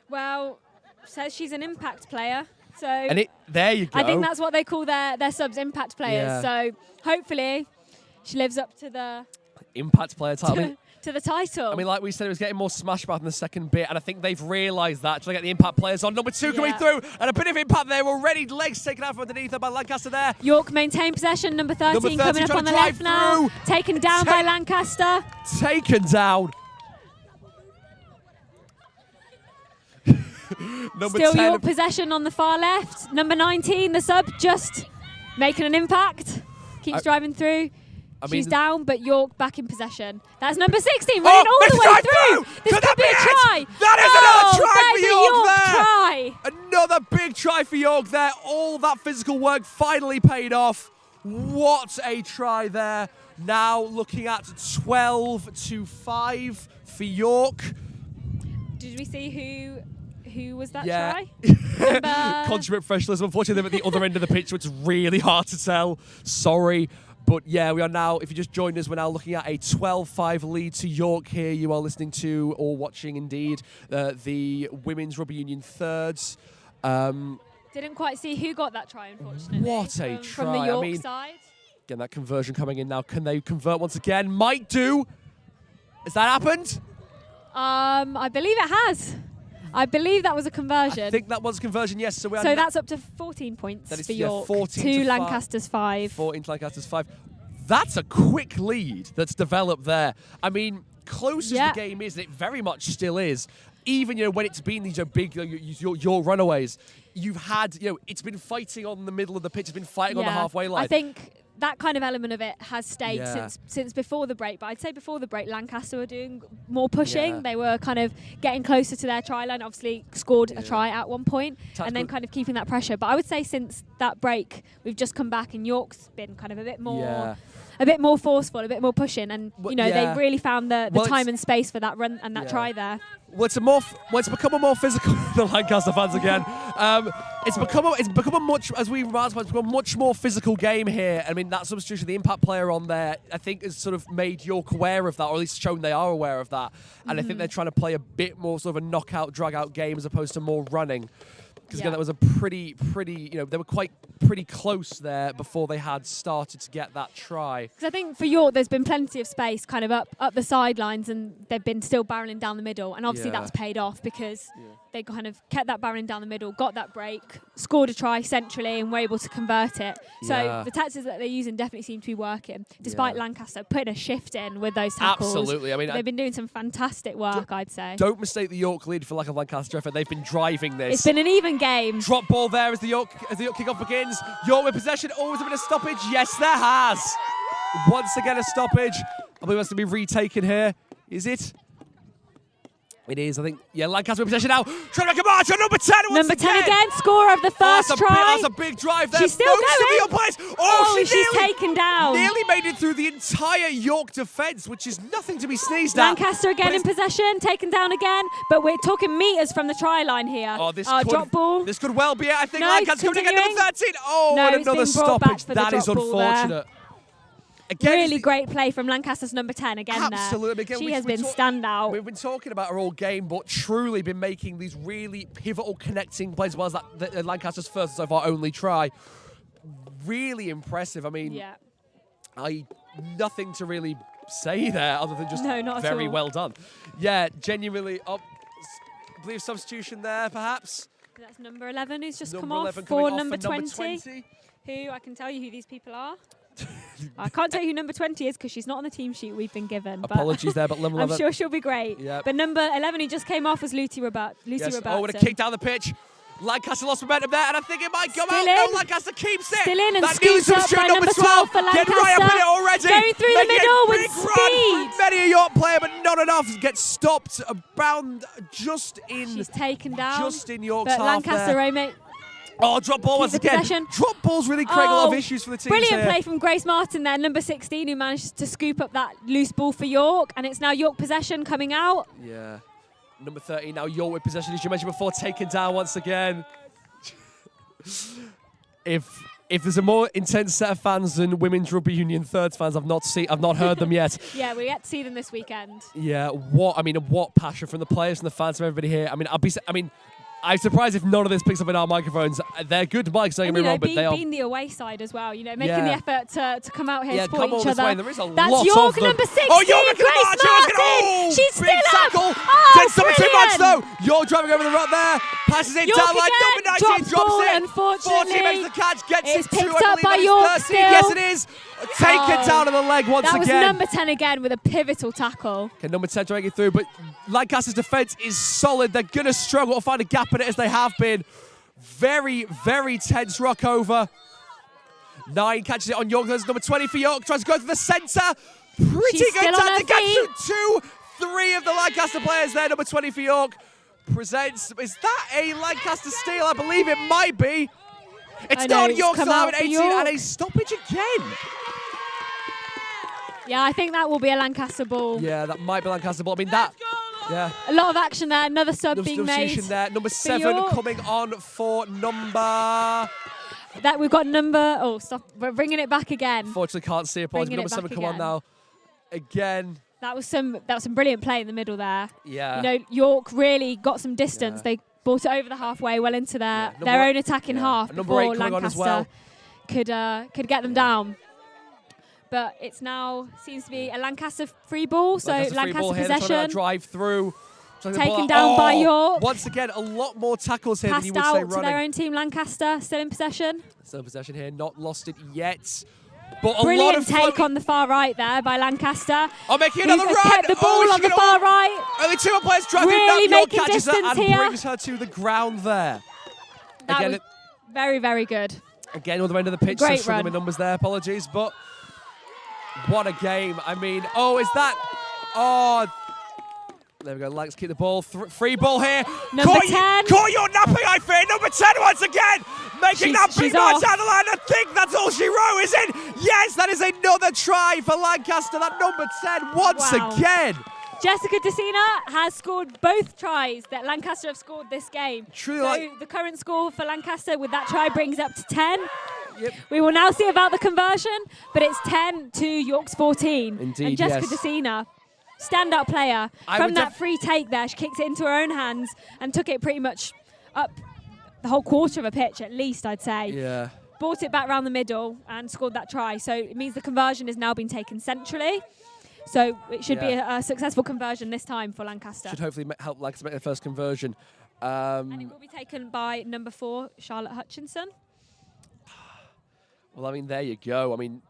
Well, says she's an impact player. So there you go. I think that's what they call their subs, impact players. Yeah. So hopefully she lives up to the impact player title. to the title. I mean, like we said, it was getting more smash about in the second bit, and I think they've realised that. Trying to get the impact players on. Number 2 coming through, and a bit of impact there already. Legs taken out from underneath her by Lancaster there. York maintain possession. Number 13 coming up on the left now. Taken down by Lancaster. Taken down. Still York possession on the far left. Number 19, the sub, just making an impact. Keeps driving through. She's down, but York back in possession. That's number 16, running all the way through. This could be a try. That is another try for York there. Big try. Another big try for York there. All that physical work finally paid off. What a try there. Now looking at 12-5 for York. Did we see who was that try? Consummate professionalism. Unfortunately, they're at the other end of the pitch, so it's really hard to tell. Sorry. But yeah, we are now, if you just joined us, we're now looking at a 12-5 lead to York here. You are listening to, or watching indeed, the Women's Rugby Union thirds. Didn't quite see who got that try, unfortunately. What a try. From the York side. Again, that conversion coming in now. Can they convert once again? Might do. Has that happened? I believe it has. I believe that was a conversion. I think that was a conversion, yes. So that's up to 14 points for York. 14 to Lancaster's 5. 14 to Lancaster's 5. That's a quick lead that's developed there. I mean, close as the game is, and it very much still is, even when it's been these big your runaways, you've had, it's been fighting on the middle of the pitch, it's been fighting on the halfway line. I think that kind of element of it has stayed since before the break. But I'd say before the break, Lancaster were doing more pushing. Yeah. They were kind of getting closer to their try line. Obviously, scored a try at one point, and then kind of keeping that pressure. But I would say since that break, we've just come back, and York's been kind of a bit more forceful, a bit more pushing, and they really found the time and space for that run and that try there. Well, it's become a more physical. The Lancaster fans again. It's become a much more physical game here. I mean, that substitution, the impact player on there, I think has sort of made York aware of that, or at least shown they are aware of that. And I think they're trying to play a bit more sort of a knockout, drag-out game as opposed to more running. Because again, that was a pretty, they were quite pretty close there before they had started to get that try. Because I think for York, there's been plenty of space kind of up the sidelines, and they've been still barreling down the middle. And obviously that's paid off because they kind of kept that barreling down the middle, got that break, scored a try centrally, and were able to convert it. So the tactics that they're using definitely seem to be working, despite Lancaster putting a shift in with those tackles. Absolutely. I mean, they've been doing some fantastic work, I'd say. Don't mistake the York lead for lack of Lancaster effort. They've been driving this. It's been an even game. Drop ball there as the York kickoff begins. York with possession. Always a bit of stoppage. Yes, there has. Once again, a stoppage. I believe that's going to be retaken here. Is it? It is, I think. Yeah, Lancaster with possession now. Trying to make a march on number 10 once Number 10 again, scorer of the first try. That's a big drive there. She's still going. She's taken down. Nearly made it through the entire York defence, which is nothing to be sneezed at. Lancaster again in possession, taken down again, but we're talking metres from the try line here. Drop ball. This could well be it. I think Lancaster coming again, number 13. And another stoppage. That is unfortunate. Again, really great play from Lancaster's number 10 again. Absolutely. There. She has been standout. We've been talking about her all game, but truly been making these really pivotal connecting plays, as well as that Lancaster's first so far only try. Really impressive. I mean, nothing to really say there other than just No, not at very all. well done. Yeah, genuinely. I believe substitution there, perhaps. That's number 11 who's just come Number off 11 coming for off number for 20. Who I can tell you who these people are. I can't tell you who number 20 is because she's not on the team sheet we've been given. But Apologies there, but number I'm 11. sure she'll be great. Yep. But number 11 who just came off was Lucy Robertson. Yes. Oh, what a kick down the pitch. Lancaster lost momentum there, and I think it might come Still out. in. No, Lancaster keeps it. Still in and that nearly scooped up substitute by number 12 for Getting right up in Lancaster. it already. Going through the Making middle a with big speed. Run. Many a York player, but not enough. Gets stopped around just in. She's taken down. Just in York's but half Lancaster there. mate. Oh, drop ball once the again. possession. Drop balls really creating a lot of Oh, issues for the team. Brilliant play from Grace Martin there, number 16, who managed to scoop up that loose ball for York. And it's now York possession coming out. Yeah. Number 13 now York with possession, as you mentioned before, taken down once again. If there's a more intense set of fans than Women's Rugby Union thirds fans, I've not heard them yet. Yeah, we get to see them this weekend. Yeah, what passion from the players and the fans, from everybody here. I'm surprised if none of this picks up in our microphones. They're good mics, don't get me wrong, but they are. Being the away side as well, making the effort to come out here, support come all each this other. way, and there is a That's lot York, of them. number 16, Oh, York Grace Martin. She's big still tackle. up. Oh, Did something too much brilliant. though. York driving over the rut there, passes it York down line. again, Number 19 drops ball, it. unfortunately. 14 makes the catch, gets It's it to, picked I up believe by that is York 13. still. Yes, it is. Taken down on the leg once that again. was number 10 again with a pivotal tackle. Okay, number 10 trying to get through, but Lancaster's defence is solid. They're going to struggle to find a gap in it as they have been. Very, very tense ruck over. 9 catches it on York. There's number 20 for York. Tries to go to the centre. Pretty She's good still on time her to get feet. through 3 of the Lancaster players there. Number 20 for York presents. Is that a Lancaster steal? I believe it might be. It's not it's York's come time out at for 18 York. and a stoppage again. Yeah, I think that will be a Lancaster ball. Yeah, that might be Lancaster ball. I mean, that. Yeah. A lot of action there. Another sub Another being made. substitution there. Number 7 York. coming on for number. That we've got number. Oh, stop! We're bringing it back again. Unfortunately, can't see it. But Bringing number it 7 back come on again. now. Again. That was some brilliant play in the middle there. Yeah. York really got some distance. Yeah. They brought it over the halfway, well into Yeah, their number- own attacking half And number 8 before coming on as Lancaster well. could get them down. But it's now seems to be a Lancaster free ball, so Lancaster free ball Lancaster here. They're trying to possession. drive through. Trying to Taken pull out- down by York. Once again, a lot more tackles here than you Passed would say out to running. their own team. Lancaster still in possession. Still in possession here, not lost it yet. But a lot Brilliant of take floating- on the far right there by Lancaster. Oh, making another Who've run. kept the ball on the far right. Only 2 more players driving Really down. York making catches her distance and here. brings her to the ground there. That Again, was very, very good. Again, other end of the pitch, Great so struggling run. with numbers there. Apologies, but what a game. I mean, is that? Oh, there we go. Let's keep the ball. Free ball here. Number 10. Caught your napping, I fear. Number 10 once again. Making that big she's march off. down the line. I think that's all she wrote, is it? Yes, that is another try for Lancaster. That number 10 once Wow. again. Jessica Decina has scored both tries that Lancaster have scored this game. Truly so like- the current score for Lancaster with that try brings up to 10. Yep. We will now see about the conversion, but it's 10 to York's 14. Indeed, and Jessica yes. Decina, standout player. I From would that free take there, she kicked it into her own hands and took it pretty much up the whole quarter of a pitch at least, I'd say. Yeah. Brought it back round the middle and scored that try. So it means the conversion has now been taken centrally. So it should be Yeah. a successful conversion this time for Lancaster. Should hopefully help Lancaster make their first conversion. And it will be taken by number 4, Charlotte Hutchinson. Well, I mean, there you go. I mean,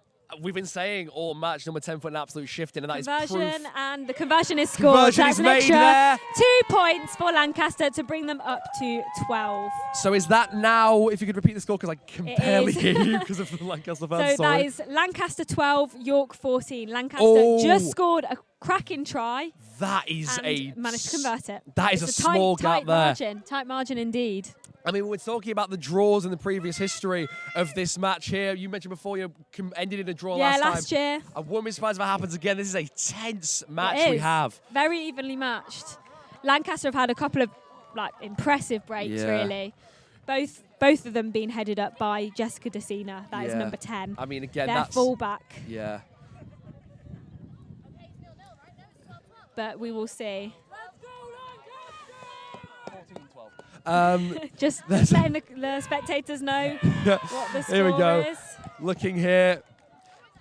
we've been saying all match number 10 put an absolute shift in, and that is proof. Conversion, and the conversion is scored. Conversion That's is an made extra there. 2 points for Lancaster to bring them up to 12. So is that now, if you could repeat the score, because I can It barely is. hear you because of the Lancaster fans. So sorry. that is Lancaster 12, York 14. Lancaster Oh. just scored a cracking try That is and managed to convert it. That is It's a small gap tight there. Margin, tight margin indeed. I mean, we're talking about the draws in the previous history of this match here. You mentioned before you ended in a draw Yeah, last time. year. I wouldn't be surprised if it happens again. This is a tense match It we is. have. Very evenly matched. Lancaster have had a couple of impressive breaks, Yeah. really. Both of them being headed up by Jessica Decina. That is Yeah. number 10. I mean, again, Their that's... fullback. Yeah. But we will see. 14-12. Just There's- letting the spectators know what the score Here we go. is. Looking here.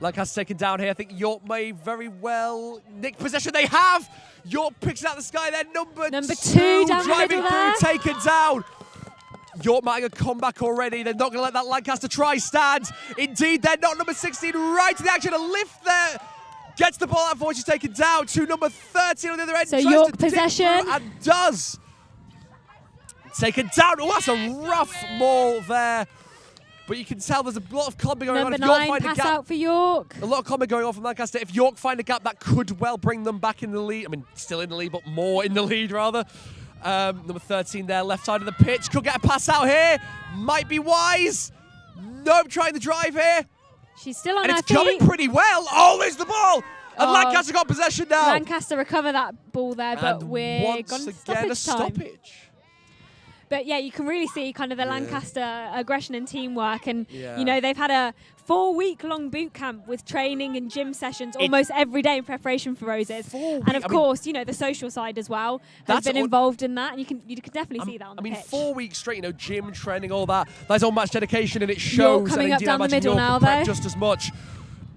Lancaster taken down here. I think York may very well nick possession. They have. York picks it out of the sky. They're number two down driving the middle through, there. taken down. York might have a comeback already. They're not going to let that Lancaster try stand. Indeed, they're not. Number 16 right to the action. A lift there. Gets the ball out before she's taken down to number 13 on the other end. So Tries York to dip possession. through and does. Taken down. Oh, that's a rough maul there. But you can tell there's a lot of combi going Number on. If York 9 find pass a gap, out for York. a lot of combi going on from Lancaster. If York find a gap, that could well bring them back in the lead. I mean, still in the lead, but more in the lead, rather. Number 13 there, left side of the pitch. Could get a pass out here. Might be wise. Nope, trying the drive here. She's still on And her it's coming feet. pretty well. Oh, there's the ball. And Oh. Lancaster got possession now. Lancaster recover that ball there, but And we're once gone again, a stoppage time. stoppage. But yeah, you can really see kind of the Lancaster aggression and teamwork. And, Yeah. you know, they've had a 4-week-long boot camp with training and gym sessions almost every day in preparation for Roses. And of course, you know, the social side as well has That's been all- involved in that. And you can definitely see that on the I mean, pitch. 4 weeks straight, you know, gym training, all that. That's all match dedication, and it shows. coming and up indeed, down I the imagine middle York now, will prep though. just as much.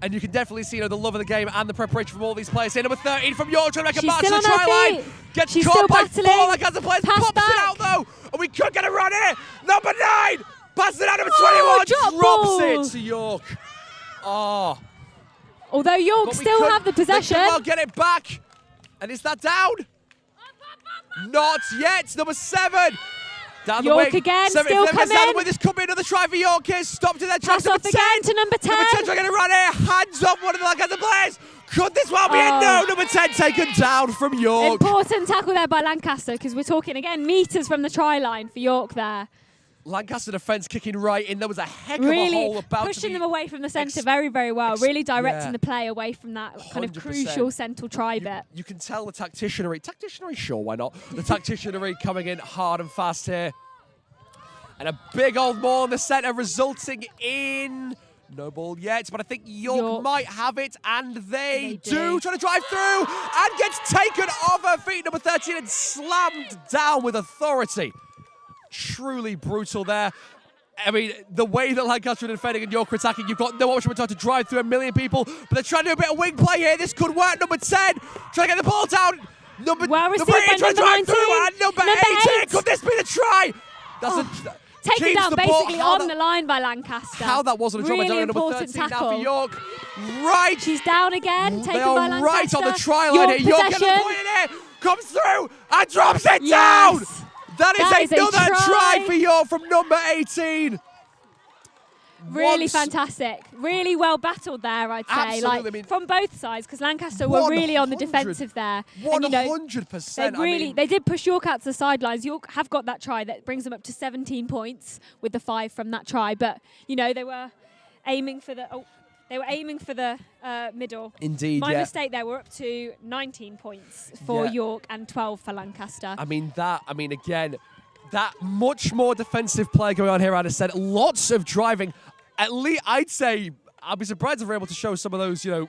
And you can definitely see, you know, the love of the game and the preparation from all these players. Here, number 13 from York trying to make a She's march to still the on her try line. feet. Gets She's caught still by battling. 4 Lancaster players. Pass Pops back. it out though, and we could get a run here. Number 9 passes it out. Number Oh, 21 drop drops ball. it to York. Oh, Although York but we still could- have the They possession. could well get it back. And is that down? Not yet. Number 7. Down the York wing. again, 7, still if they miss down the coming. wing, this could be another try for York here. Stopped in their tracks. Pass off Number again 10. to number 10. Number 10 trying to run here. Hands up one of the Lancaster players. Could this well be it? Oh. No. Number 10 taken down from York. Important tackle there by Lancaster, because we're talking again meters from the try line for York there. Lancaster defence kicking right in. There was a heck of a Really hole about to pushing be them away from the centre very, very well. Really directing yeah. the play away from that kind of 100%. crucial central try bit. You can tell the tacticianery, sure, why not? The tacticianery coming in hard and fast here. And a big old maul in the centre resulting in no ball yet, but I think York might have it, and they do. Trying to drive through and gets taken off her feet, number 13, and slammed down with authority. Truly brutal there. I mean, the way that Lancaster are defending and York are attacking, you've got no option but to drive through a million people, but they're trying to do a bit of wing play here. This could work. Number 10, trying to get the ball down. Well received by 8 trying to number drive 19. through, and number 18. Could this be the try? That's Taken keeps down the ball. basically How on that- the line by Lancaster. How that wasn't a drop. Really Number important 13 now tackle. for York. Right. She's down again, They taken by are Lancaster. right on the try line here. York getting the possession. point in here. Comes through and drops it Yes. down. That is a another try try. for York from number 18. Really Once- fantastic. Really well battled there, I'd say. Absolutely, Like I mean, from both sides, because Lancaster were really on the 100 defensive there. And, you know, 100%. they really they did push York out to the sidelines. York have got that try that brings them up to 17 points with the 5 from that try. But you know they were aiming for the middle. Indeed, My yeah. mistake there. We're up to 19 points for Yeah. York and 12 for Lancaster. Again, that much more defensive play going on here, I'd have said. Lots of driving. At least, I'd say, I'd be surprised if we're able to show some of those, you know,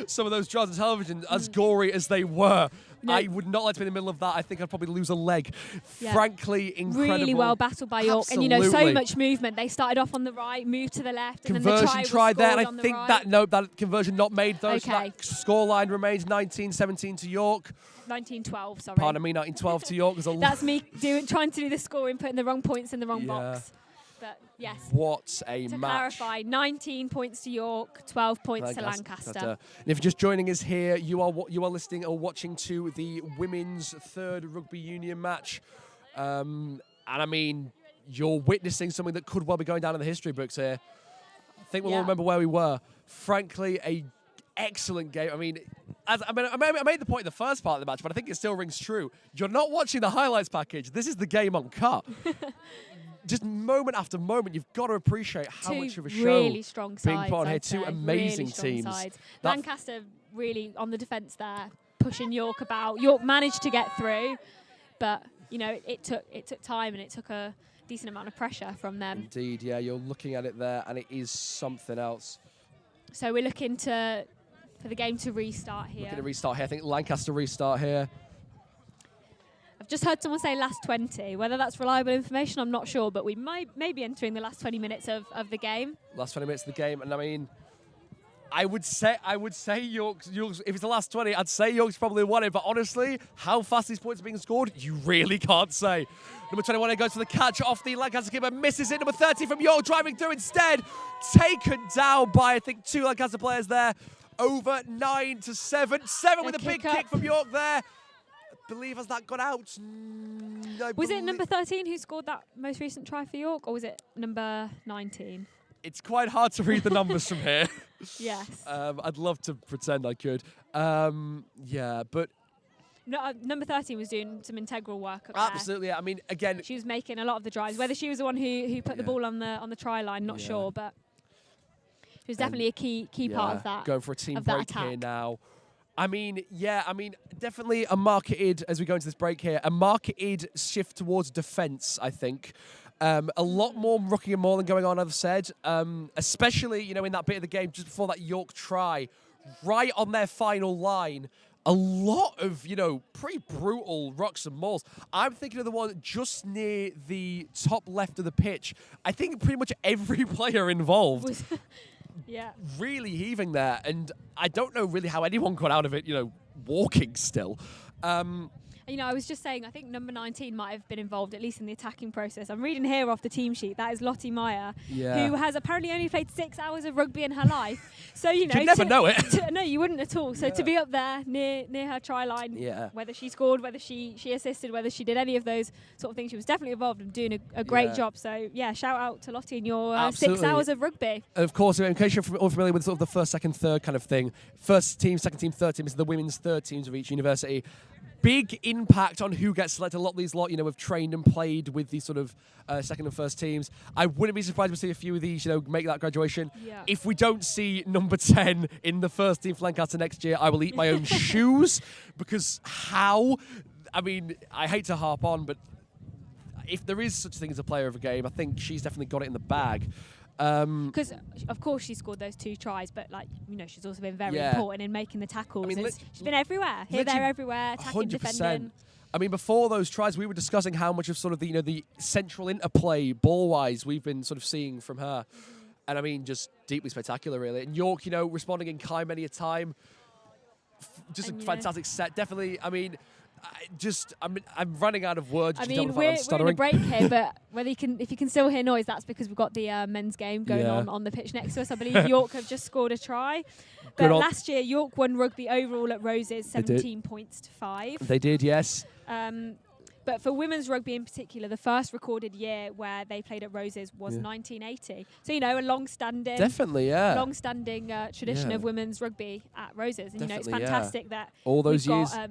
some of those drives on television, as gory as they were. No. I would not like to be in the middle of that. I think I'd probably lose a leg. Yeah. Frankly, incredible. Really well battled by York, and you know so Absolutely. much movement. They started off on the right, moved to the left, and then the Conversion try was tried there, and scored I on the think right. that conversion not made though. So Okay. that scoreline remains 19-17 to York. 19-12, sorry. Pardon me, 19-12 to York. There's a That's me trying to do the scoring, putting the wrong points in the wrong Yeah. box. But yes, What a to match. clarify, 19 points to York, 12 points to Lancaster. And if you're just joining us here, you are listening or watching to the women's 3rd rugby union match. And I mean, you're witnessing something that could well be going down in the history books here. I think we'll all remember where we were. Frankly, a excellent game. I mean, I made the point in the first part of the match, but I think it still rings true. You're not watching the highlights package. This is the game on cut. Just moment after moment, you've got to appreciate how much of a show really strong being sides, put on here. I'd 2 say. amazing Really strong teams. sides. That- Lancaster really on the defence there, pushing York about. York managed to get through, but you know it took time and it took a decent amount of pressure from them. Indeed, yeah, you're looking at it there, and it is something else. So we're looking for the game to restart here. Looking to restart here. I think Lancaster restart here. I've just heard someone say last 20. Whether that's reliable information, I'm not sure, but we may be entering the last 20 minutes of the game. Last 20 minutes of the game, and I mean, I would say York's. If it's the last 20, I'd say York's probably won it. But honestly, how fast these points are being scored, you really can't say. Number 21 goes for the catch off the Lancaster keeper, misses it. Number 30 from York driving through instead, taken down by I think 2 Lancaster players there. Over 9-7. 7 with a big kick from York there. I believe has that got out? Was it number 13 who scored that most recent try for York, or was it number 19? It's quite hard to read the numbers from here. Yes. I'd love to pretend I could. Yeah, but... No, number 13 was doing some integral work up absolutely, there. I mean, again... She was making a lot of the drives. Whether she was the one who put the ball on the try line, not sure, but she was definitely a key part of that. Going for a team break here now. I mean, definitely a marketed, as we go into this break here, a marketed shift towards defence, I think. A lot more rucking and mauling going on, I've said, especially, in that bit of the game just before that York try, right on their final line. A lot of, pretty brutal rucks and mauls. I'm thinking of the one just near the top left of the pitch. I think pretty much every player involved really heaving there. And I don't know really how anyone got out of it, walking still. I was just saying, I think number 19 might have been involved, at least in the attacking process. I'm reading here off the team sheet. That is Lottie Meyer, who has apparently only played 6 hours of rugby in her life. So, You'd never know it. No, you wouldn't at all. So to be up there near her try line, whether she scored, whether she assisted, whether she did any of those sort of things, she was definitely involved and doing a great job. So, shout out to Lottie and your 6 hours of rugby. Of course, in case you're all familiar with sort of the first, second, third kind of thing, first team, second team, third team is the women's third teams of each university. Big impact on who gets selected. A lot of these have trained and played with these sort of second and first teams. I wouldn't be surprised to see a few of these, make that graduation. Yeah. If we don't see number 10 in the first team for Lancaster next year, I will eat my own shoes, because how? I mean, I hate to harp on, but if there is such a thing as a player of a game, I think she's definitely got it in the bag. Because of course she scored those 2 tries, but she's also been very important in making the tackles. I mean, she's been everywhere, here, there, everywhere, attacking, 100%. Defending. I mean, before those tries, we were discussing how much of sort of the central interplay ball-wise we've been sort of seeing from her, and I mean, just deeply spectacular, really. And York, responding in kind many a time, just a fantastic set. Definitely, I mean. I'm running out of words. I mean, we're in a break here, but if you can still hear noise, that's because we've got the men's game going on the pitch next to us. I believe York have just scored a try. But last year, York won rugby overall at Roses, 17 points to 5. They did, yes. But for women's rugby in particular, the first recorded year where they played at Roses was 1980. So, a long-standing... Definitely, long-standing tradition of women's rugby at Roses. And, it's fantastic that all those years... up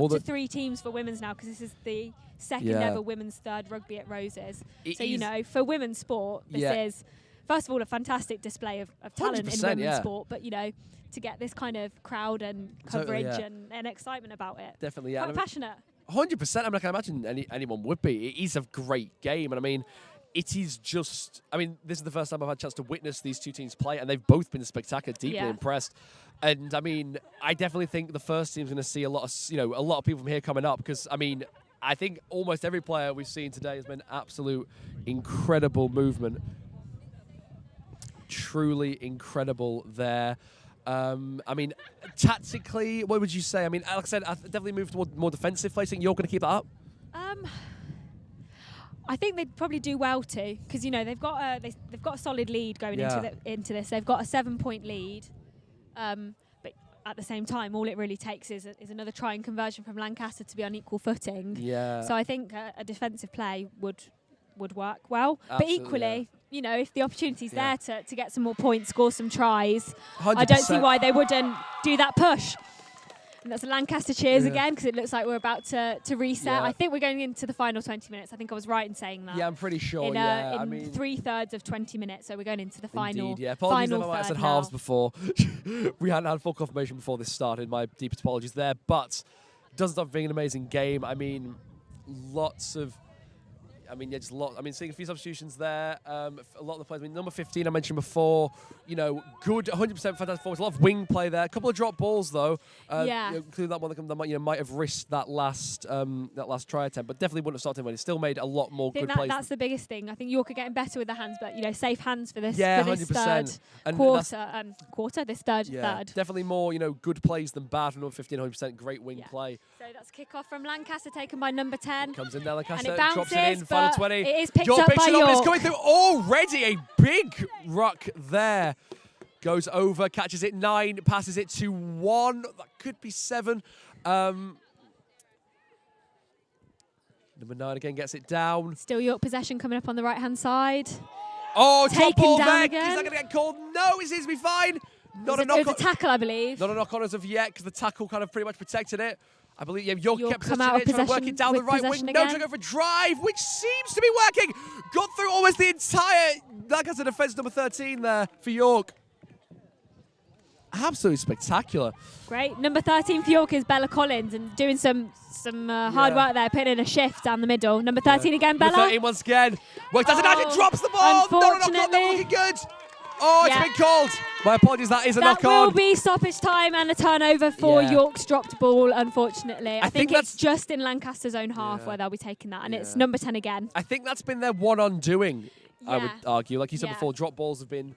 to 3 teams for women's now, because this is the second ever women's third rugby at Roses. So, for women's sport, this is, first of all, a fantastic display of talent in women's sport, but, to get this kind of crowd and coverage and excitement about it. Definitely, Quite passionate. 100%. I mean, I can imagine anyone would be. It is a great game, and I mean, it is just... I mean, this is the first time I've had a chance to witness these 2 teams play, and they've both been spectacular, deeply impressed. And I mean, I definitely think the first team's going to see a lot of people from here coming up, because I mean, I think almost every player we've seen today has been absolute incredible movement. Truly incredible there. I mean, tactically, what would you say? I mean, like I said, I definitely moved toward more defensive play. Think you're going to keep that up? I think they'd probably do well to, because they've got a solid lead going into this. They've got a 7-point lead. But at the same time, all it really takes is another try and conversion from Lancaster to be on equal footing. Yeah. So I think a defensive play would work well. Absolutely, but equally, if the opportunity's there to get some more points, score some tries, 100%. I don't see why they wouldn't do that push. And that's a Lancaster cheers again, because it looks like we're about to reset. Yeah. I think we're going into the final 20 minutes. I think I was right in saying that. Yeah, I'm pretty sure. In I mean, 3/3 of 20 minutes, so we're going into the final. Indeed, yeah. Apologies final if I said halves before. We hadn't had full confirmation before this started. My deepest apologies there, but it doesn't stop being an amazing game. I mean, lots of I mean, yeah, just a lot. I mean, seeing a few substitutions there. A lot of the players. I mean, number 15 I mentioned before. You know, good, 100% fantastic forwards. A lot of wing play there. A couple of drop balls though. Yeah. You know, including that one that might have risked that last try attempt, but definitely wouldn't have started when he still made a lot more good plays. That's the biggest thing. I think York are getting better with the hands, but safe hands for this. Yeah, for this 100%. third quarter. This third. Definitely more good plays than bad from number 15. 100% great wing play. So that's kickoff from Lancaster, taken by number 10. Comes in there, Lancaster, and it bounces, drops it in, final 20. It is picked up by York. York. It's coming through already. A big ruck there. Goes over, catches it 9, passes it to 1. That could be 7. Number 9 again gets it down. Still York possession coming up on the right-hand side. Oh, drop ball there. Again. Is that going to get called? No, it seems to be fine. Not a knock on. It was a tackle, I believe. Not a knock on as of yet, because the tackle kind of pretty much protected it. I believe York kept come out of trying to work it down the right wing. No, trying to go for a drive, which seems to be working. Got through almost the entire Lancaster defence, number 13 there for York. Absolutely spectacular. Great. Number 13 for York is Bella Collins, and doing some hard work there, putting in a shift down the middle. Number 13 again, Bella. Number 13 once again. Works as it drops the ball. No, not looking good. Oh, it's been called. My apologies, that is a knock on. That will be stoppage time and a turnover for York's dropped ball, unfortunately. I think it's just in Lancaster's own half where they'll be taking that, and it's number 10 again. I think that's been their one undoing, I would argue. Like you said before, drop balls have been,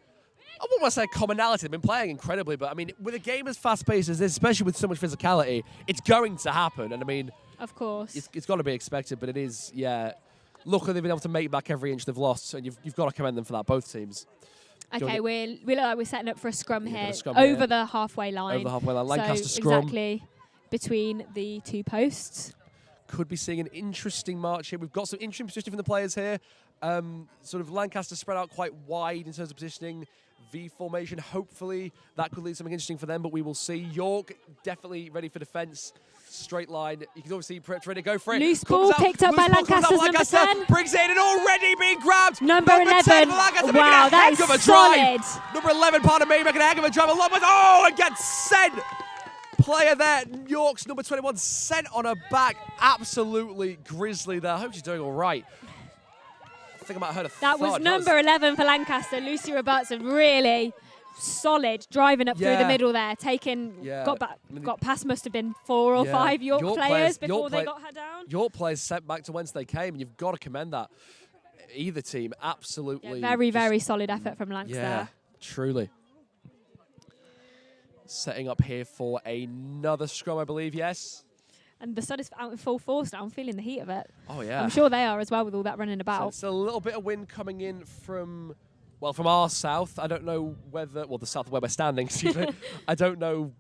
I wouldn't want to say commonality. They've been playing incredibly, but I mean, with a game as fast-paced as this, especially with so much physicality, it's going to happen. And I mean, of course, it's got to be expected, but it is, Luckily, they've been able to make back every inch they've lost, and you've got to commend them for that, both teams. Okay, we look like we're setting up for a scrum here, over the halfway line. Over the halfway line, Lancaster so scrum. Exactly between the two posts. Could be seeing an interesting march here. We've got some interesting positioning from the players here. Sort of Lancaster spread out quite wide in terms of positioning. V formation, hopefully that could lead to something interesting for them, but we will see. York definitely ready for defence. Straight line. You can obviously ready to go for it. Loose ball picked up by Lancaster's number 10. Brings it in and already being grabbed. Number 11. Wow, that is solid. Number 11, pardon me, making a heck of a drive. And gets sent. Player there, York's number 21, sent on her back. Absolutely grisly there. I hope she's doing all right. I think I might have heard a That was number 11 for Lancaster. Lucy Robertson, really solid, driving up through the middle there, got past must have been 4 or 5 York players before they got her down. York players sent back to whence they came, and you've got to commend that. Either team, absolutely. Yeah, very solid effort from Lancaster. Yeah, truly. Setting up here for another scrum, I believe, yes. And the sun is out in full force now. I'm feeling the heat of it. Oh, yeah. I'm sure they are as well with all that running about. So it's a little bit of wind coming in from our south. I don't know whether, the south where we're standing, excuse me. I don't know,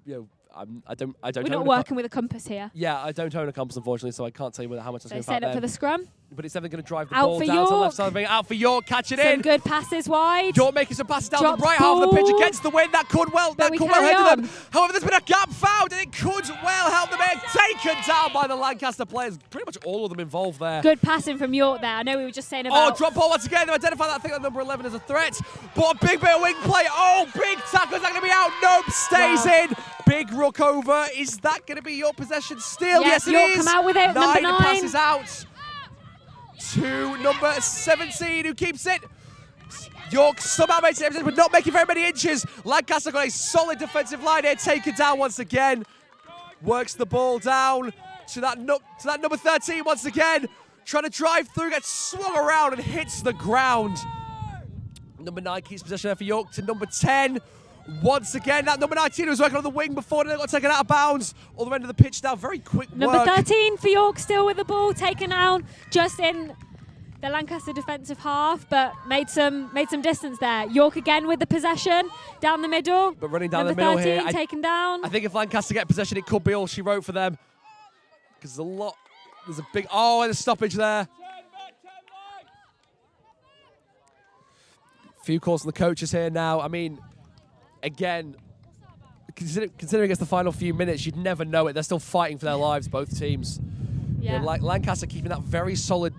I don't We're not working with a compass here. Yeah, I don't own a compass, unfortunately, so I can't tell you how much that's going to set up for the scrum. But it's definitely going to drive the ball down to the left side of the ring. Out for York, catch it in. Some good passes wide. York making some passes down the right half of the pitch against the wind. That could well hinder them. However, there's been a gap found, and it could well help them in. Taken down by the Lancaster players. Pretty much all of them involved there. Good passing from York there. I know we were just saying about... Oh, drop ball once again. They identify that thing at number 11 as a threat. But a big bit of wing play. Oh, big tackle. Is that going to be out? Nope, stays in. Big ruck over. Is that going to be your possession still? Yes, it York is. Come out with it. Number 9 passes out to number 17, who keeps it. York somehow makes it, but not making very many inches. Lancaster got a solid defensive line here, taken down once again. Works the ball down to that number 13 once again. Trying to drive through, gets swung around and hits the ground. Number 9 keeps possession there for York to number 10. Once again, that number 19 was working on the wing before, and they got taken out of bounds. All the way to the pitch now, very quick work. Number 13 for York, still with the ball, taken down just in the Lancaster defensive half, but made some distance there. York again with the possession, down the middle. But running down number the middle 13, here. taken down. I think if Lancaster get possession, it could be all she wrote for them. Because there's a big, and a stoppage there. Few calls from the coaches here now. I mean, again, considering it's the final few minutes, you'd never know it. They're still fighting for their lives, both teams. Yeah. Like Lancaster keeping that very solid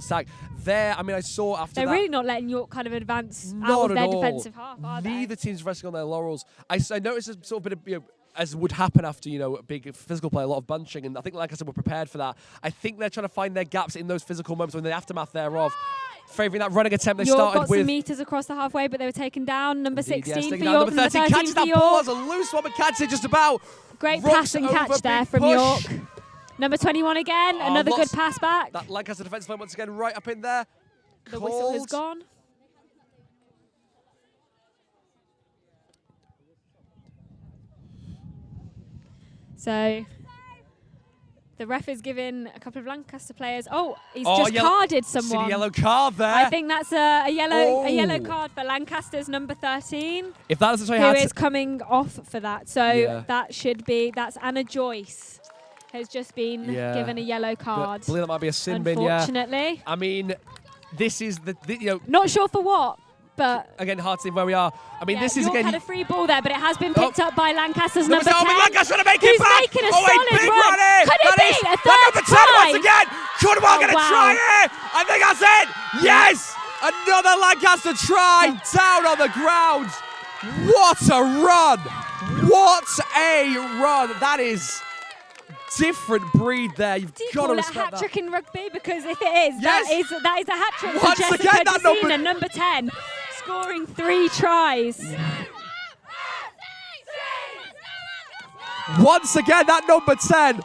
stack. There, I mean, I saw after They're that. really not letting York kind of advance out of their defensive half, are they? Neither team's resting on their laurels. I noticed a sort of bit of as would happen after, a big physical play, a lot of bunching, and I think, like I said, we're prepared for that. I think they're trying to find their gaps in those physical moments, when the aftermath thereof. Favouring that running attempt they York started got with. some metres across the halfway, but they were taken down. Number 16 for down. York, Number 13 catches for that York. ball as a loose one, but catches it just about. Great pass and catch there from York. Number 21 again, another good pass back. That Lancaster defence line once again right up in there. The whistle has gone. So the ref is giving a couple of Lancaster players. Oh, he's just carded someone. See the yellow card there. I think that's a yellow card for Lancaster's number 13. If that doesn't show you who how is coming off for that. So that's Anna Joyce has just been given a yellow card. I believe that might be a sin bin, unfortunately. I mean, this is Not sure for what. But again, hard to see where we are. I mean, this is York again. had a free ball there, but it has been picked up by Lancaster's number 10. Lancaster trying to make who's it back. making a solid big run. Could it be a third number 10 try? once again. Could well going to try it. I think that's it. Yes, another Lancaster try down on the ground. What a run! What a run! That is different breed there. You've got to respect that. Do you call it a hat-trick in rugby? Because if it is, Yes. that is a hat-trick Once for again, Jessica that Dessina, number 10, scoring 3 tries. Once again, that number 10.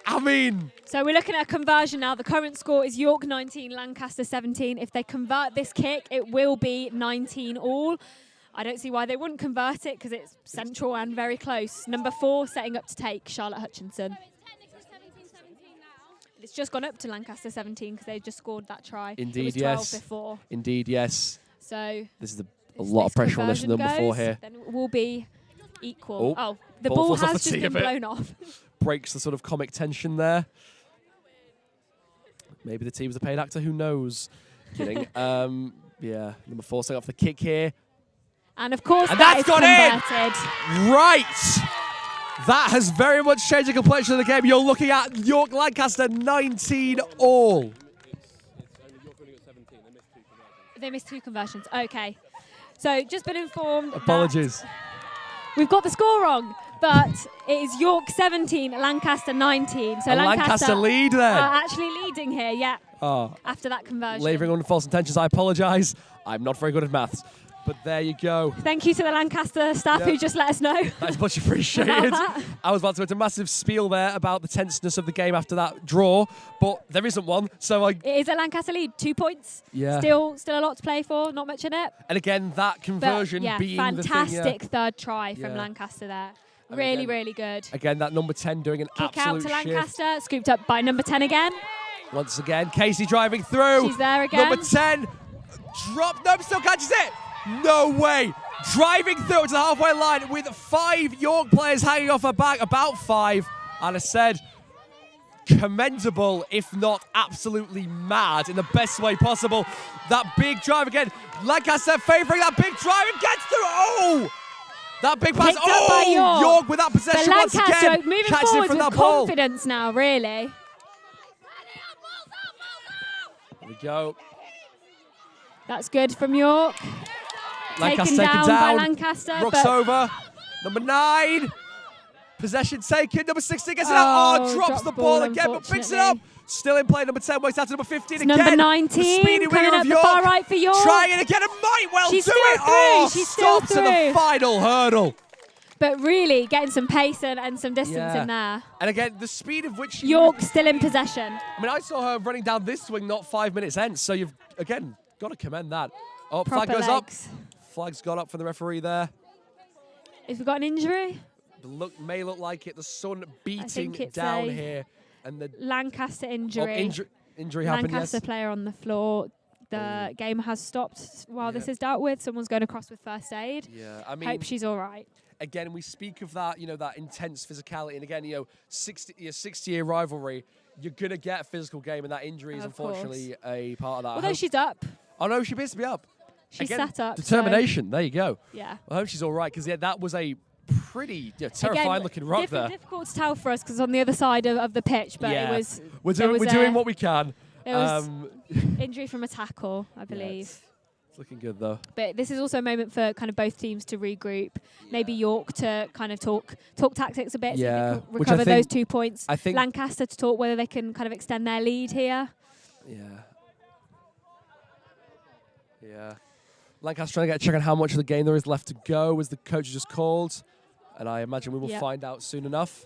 I mean... So we're looking at a conversion now. The current score is York 19, Lancaster 17. If they convert this kick, it will be 19 all. I don't see why they wouldn't convert it because it's central and very close. Number 4 setting up to take, Charlotte Hutchinson. It's just gone up to Lancaster 17 because they just scored that try. Indeed, it was 12 before. Indeed, yes. So this is a lot of pressure on this number 4 here. Then it will be equal. Oh, the ball has just been blown off. Breaks the sort of comic tension there. Maybe the team's a paid actor, who knows? Kidding. Yeah, number 4 setting off the kick here. And of course, and that that's is gone converted. In. Right. That has very much changed the complexion of the game. You're looking at York Lancaster 19 all. They missed 2 conversions. Okay. So just been informed. Apologies. We've got the score wrong, but it is York 17, Lancaster 19. So Lancaster lead then. Actually leading here, yeah. After that conversion. Labouring under false intentions, I apologise. I'm not very good at maths. But there you go. Thank you to the Lancaster staff who just let us know. That's much appreciated. I was about to go into a massive spiel there about the tenseness of the game after that draw, but there isn't one. So it is a Lancaster lead, 2 points. Yeah. Still a lot to play for, not much in it. And again, that conversion being fantastic the thing, third try from Lancaster there. Really, really good. Again, that number 10 doing an kick absolute out to Lancaster, scooped up by number 10 again. Once again, Casey driving through. She's there again. Number 10, drop, nope, still catches it. No way. Driving through to the halfway line with 5 York players hanging off her back, about 5. And I said, commendable, if not absolutely mad in the best way possible. That big drive again. Lancaster favouring that big drive and gets through. Oh! That big pass. Oh! York with that possession once again. Moving catches forward it from with that ball. confidence now, really. There we go. That's good from York. Lancaster taken down by Lancaster. Rooks over. Number 9. Possession taken. Number 16 gets it out. Oh, drops the ball again, but picks it up. Still in play. Number 10 works out to number 15 it's again. Number 19 the speedy coming up of the far right for York. Trying it again and might well She's do still it. Through. Oh, She's still stops at the final hurdle. But really getting some pace and some distance in there. And again, the speed of which York still in possession. I mean, I saw her running down this swing not 5 minutes hence, so you've, again, got to commend that. Oh, Proper flag goes legs. up. Flag's gone up for the referee there. If we've got an injury? May look like it. The sun beating down here. And the Lancaster injury. Injury happened, Lancaster player on the floor. The game has stopped while this is dealt with. Someone's going across with first aid. Yeah, I mean, hope she's all right. Again, we speak of that, that intense physicality. And again, 60-year rivalry. You're going to get a physical game, and that injury is unfortunately a part of that. Although she's up. Oh, no, she appears to be up. She's sat up. Determination. So there you go. Yeah. I hope she's all right, because that was a pretty terrifying-looking rock there. Difficult to tell for us because on the other side of the pitch, but it was. We're doing what we can. It was injury from a tackle, I believe. It's looking good, though. But this is also a moment for kind of both teams to regroup. Maybe York to kind of talk tactics a bit, so they can recover those 2 points. I think Lancaster to talk whether they can kind of extend their lead here. Yeah. Lancaster trying to get a check on how much of the game there is left to go, as the coach has just called. And I imagine we will find out soon enough.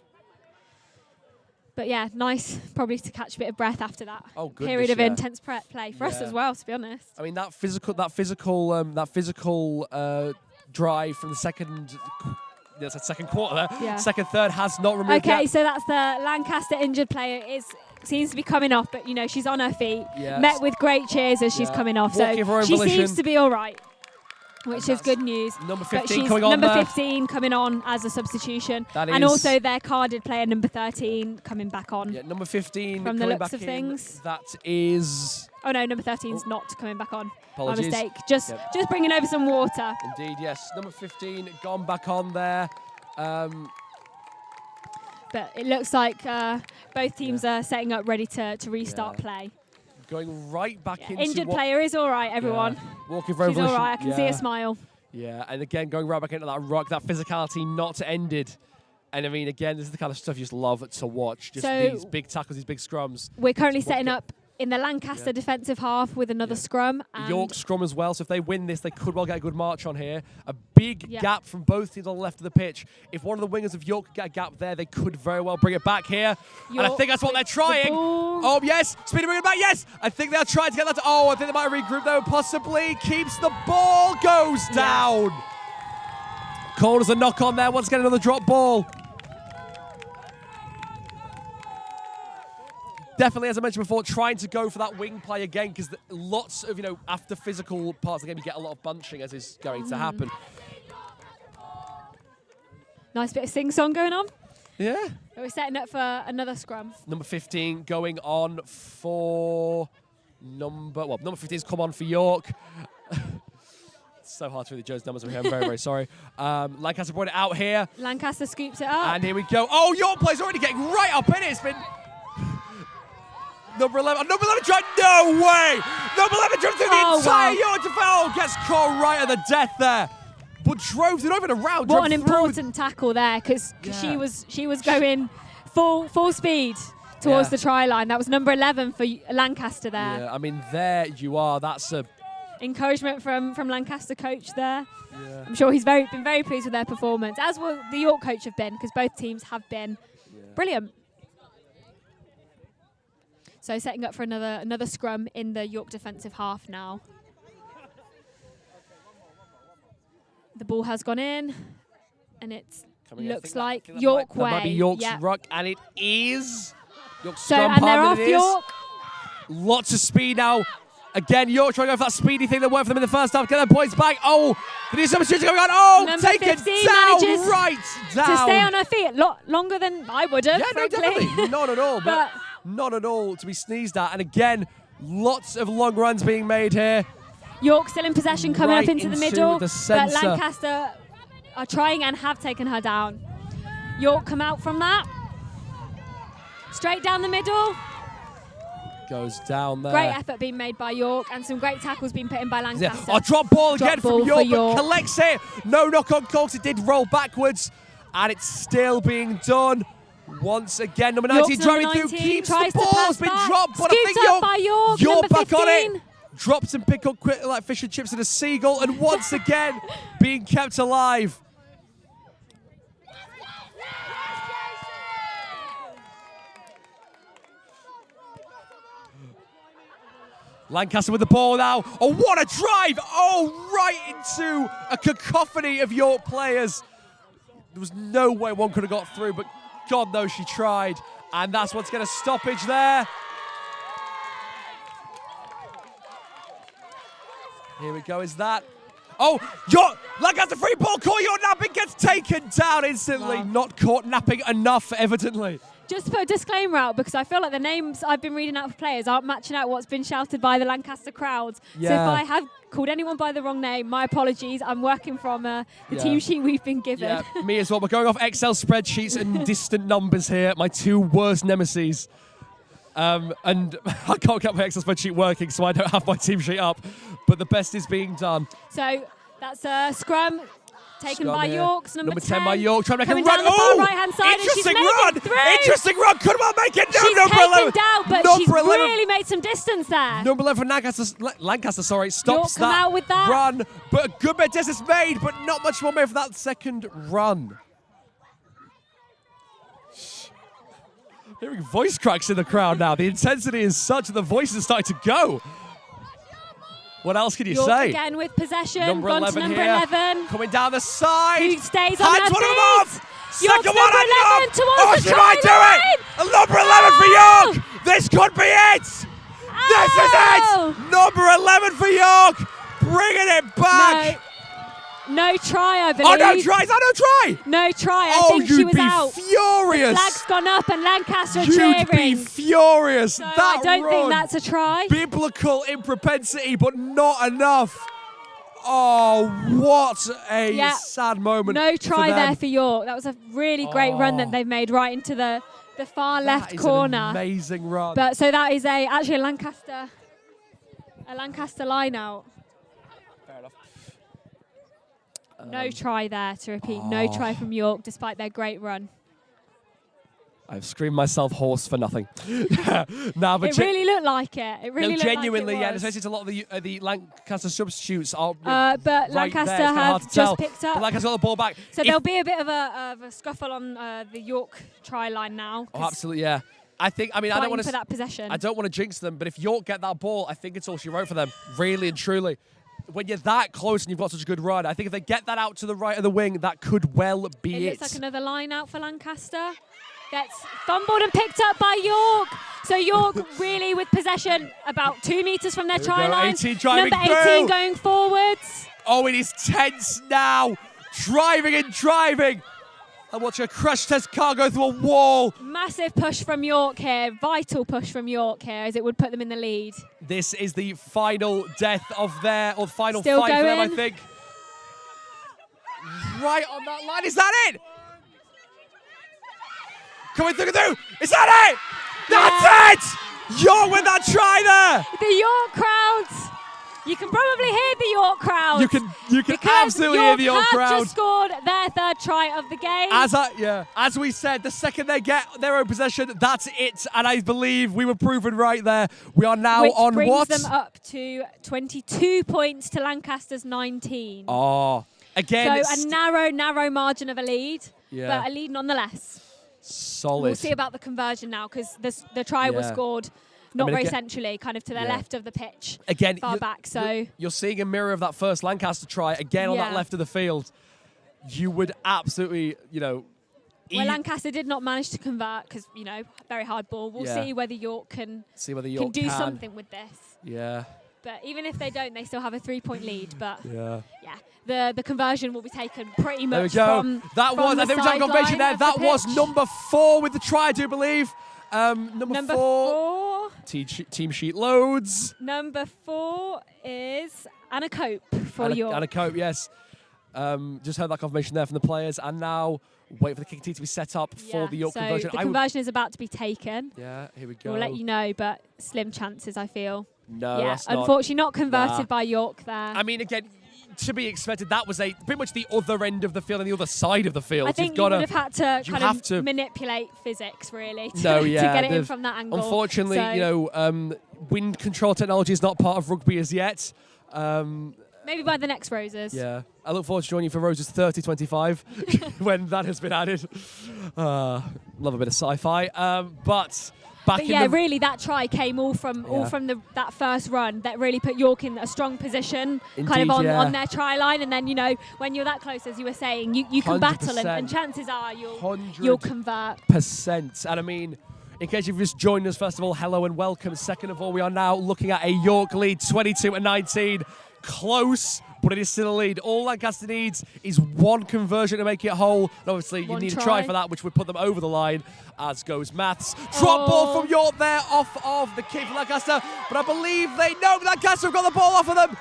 But yeah, nice probably to catch a bit of breath after that period of intense play for us as well, to be honest. I mean, that physical drive from the second quarter there, second third has not removed. Okay, so that's the Lancaster injured player seems to be coming off, but you know she's on her feet. Met with great cheers as she's coming off, so she seems to be all right. Which is good news. Number 15 coming on Number 15 coming on as a substitution. And also their carded player, number 13, coming back on. Yeah, number 15 from the looks of things. That is... Oh, no, number 13's not coming back on. Apologies. My mistake. Just bringing over some water. Indeed, yes. Number 15 gone back on there. But it looks like both teams are setting up ready to restart play. Going right back into injured player is all right, everyone. Walking for She's all right. I can see a smile. Yeah, and again, going right back into that ruck, that physicality not ended. And I mean, again, this is the kind of stuff you just love to watch. Just these big tackles, these big scrums. We're currently setting up in the Lancaster defensive half with another scrum. And York scrum as well, so if they win this, they could well get a good march on here. A big gap from both teams on the left of the pitch. If one of the wingers of York could get a gap there, they could very well bring it back here. York, and I think that's what they're trying. Oh, yes. Speedy bring it back, yes. I think they're trying to get that. I think they might have regrouped though, possibly. Keeps the ball, goes down. Corners a knock on there. Once again, another drop ball. Definitely, as I mentioned before, trying to go for that wing play again, because lots of, after physical parts of the game, you get a lot of bunching, as is going to happen. Nice bit of sing-song going on. Yeah. We're setting up for another scrum. Number 15 going on for number 15's come on for York. It's so hard to read the Joe's numbers over here. I'm very, very sorry. Lancaster brought it out here. Lancaster scoops it up. And here we go. Oh, York player's already getting right up in it. It's been... Number 11 tried, no way! Number 11 drove through the entire York defense. Gets caught right at the death there. But drove it over the round. What an important tackle there, because she was going full speed towards the try line. That was number 11 for Lancaster there. Yeah, I mean, there you are. That's a... encouragement from Lancaster coach there. Yeah. I'm sure he's been very pleased with their performance, as will the York coach have been, because both teams have been brilliant. So setting up for another scrum in the York defensive half now. The ball has gone in, and it looks like York way. That might be York's ruck, and it is. York's scrum and they're off York. Lots of speed now. Again, York trying to go for that speedy thing that worked for them in the first half. Get their points back. Oh, there's so much shooting going on. Oh, Number take it down, right down. To stay on her feet longer than I would have, frankly. No, definitely. Not at all. But not at all to be sneezed at. And again, lots of long runs being made here. York still in possession, coming up into the middle. But Lancaster are trying and have taken her down. York come out from that. Straight down the middle. Goes down there. Great effort being made by York, and some great tackles being put in by Lancaster. A drop ball again from York, but collects it. No knock on Cox. It did roll backwards, and it's still being done. Once again, number 19 driving through, keeps the ball. It's been dropped, but I think York back on it. Drops and pick up quickly like fish and chips and a seagull, and once again being kept alive. Lancaster with the ball now. Oh, what a drive! Oh, right into a cacophony of York players. There was no way one could have got through, but God knows she tried. And that's what's going to stoppage there. Here we go, is that? Oh, Lancaster free ball, caught York napping, gets taken down instantly. Wow. Not caught napping enough, evidently. Just to put a disclaimer out, because I feel like the names I've been reading out for players aren't matching out what's been shouted by the Lancaster crowds. Yeah. So if I have called anyone by the wrong name, my apologies. I'm working from the team sheet we've been given. Yeah, me as well. We're going off Excel spreadsheets and distant numbers here. My two worst nemesis. And I can't get my Excel spreadsheet working, so I don't have my team sheet up. But the best is being done. So that's a scrum taken Scrum by here. York's number 10 by York, trying to make a coming run. down the far right-hand side, and she's interesting made run! it through. Interesting run! Could not make it. No, She's number taken 11. down, but Number she's 11. really made some distance there. Number 11 Lancaster, sorry, stops come that, out with that. run. But a good bit of distance made, but not much more made for that second run. Hearing voice cracks in the crowd now. The intensity is such that the voices are starting to go. What else can you York say? again with possession. Number Gone 11 to number here. 11. Coming down the side. Who stays on Hands her one of them feet. off. York's Second one number handed 11 off. towards Oh, the she might do try it. line. Number 11 for Oh. York. This could be it. This is Oh. it. Number 11 for York. Bringing it back. No try, I believe. Oh, no try. Is that no try? No try. I Oh, think she you'd was be out. furious. Flag's gone up and Lancaster are You'd cheering. be furious. So That I don't run, think that's a try. biblical in propensity, but not enough. Oh, what a Yeah. sad moment. No for try them. there for York. That was a really great run that they've made right into the far left That is corner. An amazing run. But so that is actually a Lancaster line out. Fair enough. No try there, to repeat. No try from York, despite their great run. I've screamed myself hoarse for nothing. Nah, but It really looked like it. It really looked genuinely, like it yeah. was. Especially to a lot of the Lancaster substitutes are. But right there. Lancaster It's kinda hard have to tell. just picked up. But Lancaster got the ball back. So If- there'll be a bit of a scuffle on the York try line now. Oh, absolutely, yeah. I don't Fighting want for that possession. I don't want to jinx them, but if York get that ball, I think it's all she wrote for them, really and truly. When you're that close and you've got such a good run, I think if they get that out to the right of the wing, that could well be It looks like another line out for Lancaster. Gets fumbled and picked up by York. So York really with possession about 2 meters from their Here we try go, line. 18 driving Number 18 through. going forwards. Oh, it is tense now. Driving and driving. And watch a crash test car go through a wall. Massive push from York here. Vital push from York here as it would put them in the lead. This is the final death of or final Still fight for them, I going. think. Right on that line. Is that it? Coming through. Is that it? That's it! York with that try there. The York crowds. You can probably hear the York crowd. You can because absolutely hear the York have crowd. just scored their third try of the game. As we said, the second they get their own possession, that's it. And I believe we were proven right there. We are now which on brings what? them up to 22 points to Lancaster's 19. Oh, again, So a narrow margin of a lead, Yeah. but a lead nonetheless. solid. We'll see about the conversion now because the try was Yeah. scored not mean, very again- centrally, kind of to the Yeah. left of the pitch, Again, far back. So you're seeing a mirror of that first Lancaster try again on that Yeah. left of the field. You would absolutely, where Lancaster did not manage to convert because, very hard ball. We'll Yeah. see whether York can see whether York do something with this. Yeah, But even if they don't, they still have a 3-point lead. But yeah. the conversion will be taken pretty There we much go. from That from was, the I think we got confirmation sideline there. of the That was pitch. number 4 with the try, I do believe. Number 4. 4. Team sheet loads. Number 4 is Anna Cope for York. Anna Cope, yes. Just heard that confirmation there from the players. And now wait for the kick tee to be set up for the York so conversion. the conversion is about to be taken. Yeah, here we go. We'll let you know, but slim chances, I feel. No, yeah, that's not. unfortunately not converted Nah. by York there. I mean, again, to be expected, that was pretty much the other end of the field and the other side of the field. I think You've you gotta, would have had to you kind have of to- manipulate physics, really, to, No, to yeah, get it in they've- from that angle. Unfortunately, So wind control technology is not part of rugby as yet. maybe by the next Roses. Yeah, I look forward to joining you for Roses 3025 when that has been added. Love a bit of sci-fi, but back But in yeah, the really, that try came all from that first run that really put York in a strong position, kind Indeed, of on, yeah. on their try line. And then when you're that close, as you were saying, you can battle, and 100%. chances are you'll 100%. convert. And I mean, in case you've just joined us, first of all, hello and welcome. Second of all, we are now looking at a York lead, 22-19. Close, but it is still a lead. All Lancaster needs is one conversion to make it whole. And obviously, you One need a try. try for that, which would put them over the line, as goes maths. Drop ball from York there, off of the kick for Lancaster. But I believe Lancaster have got the ball off of them.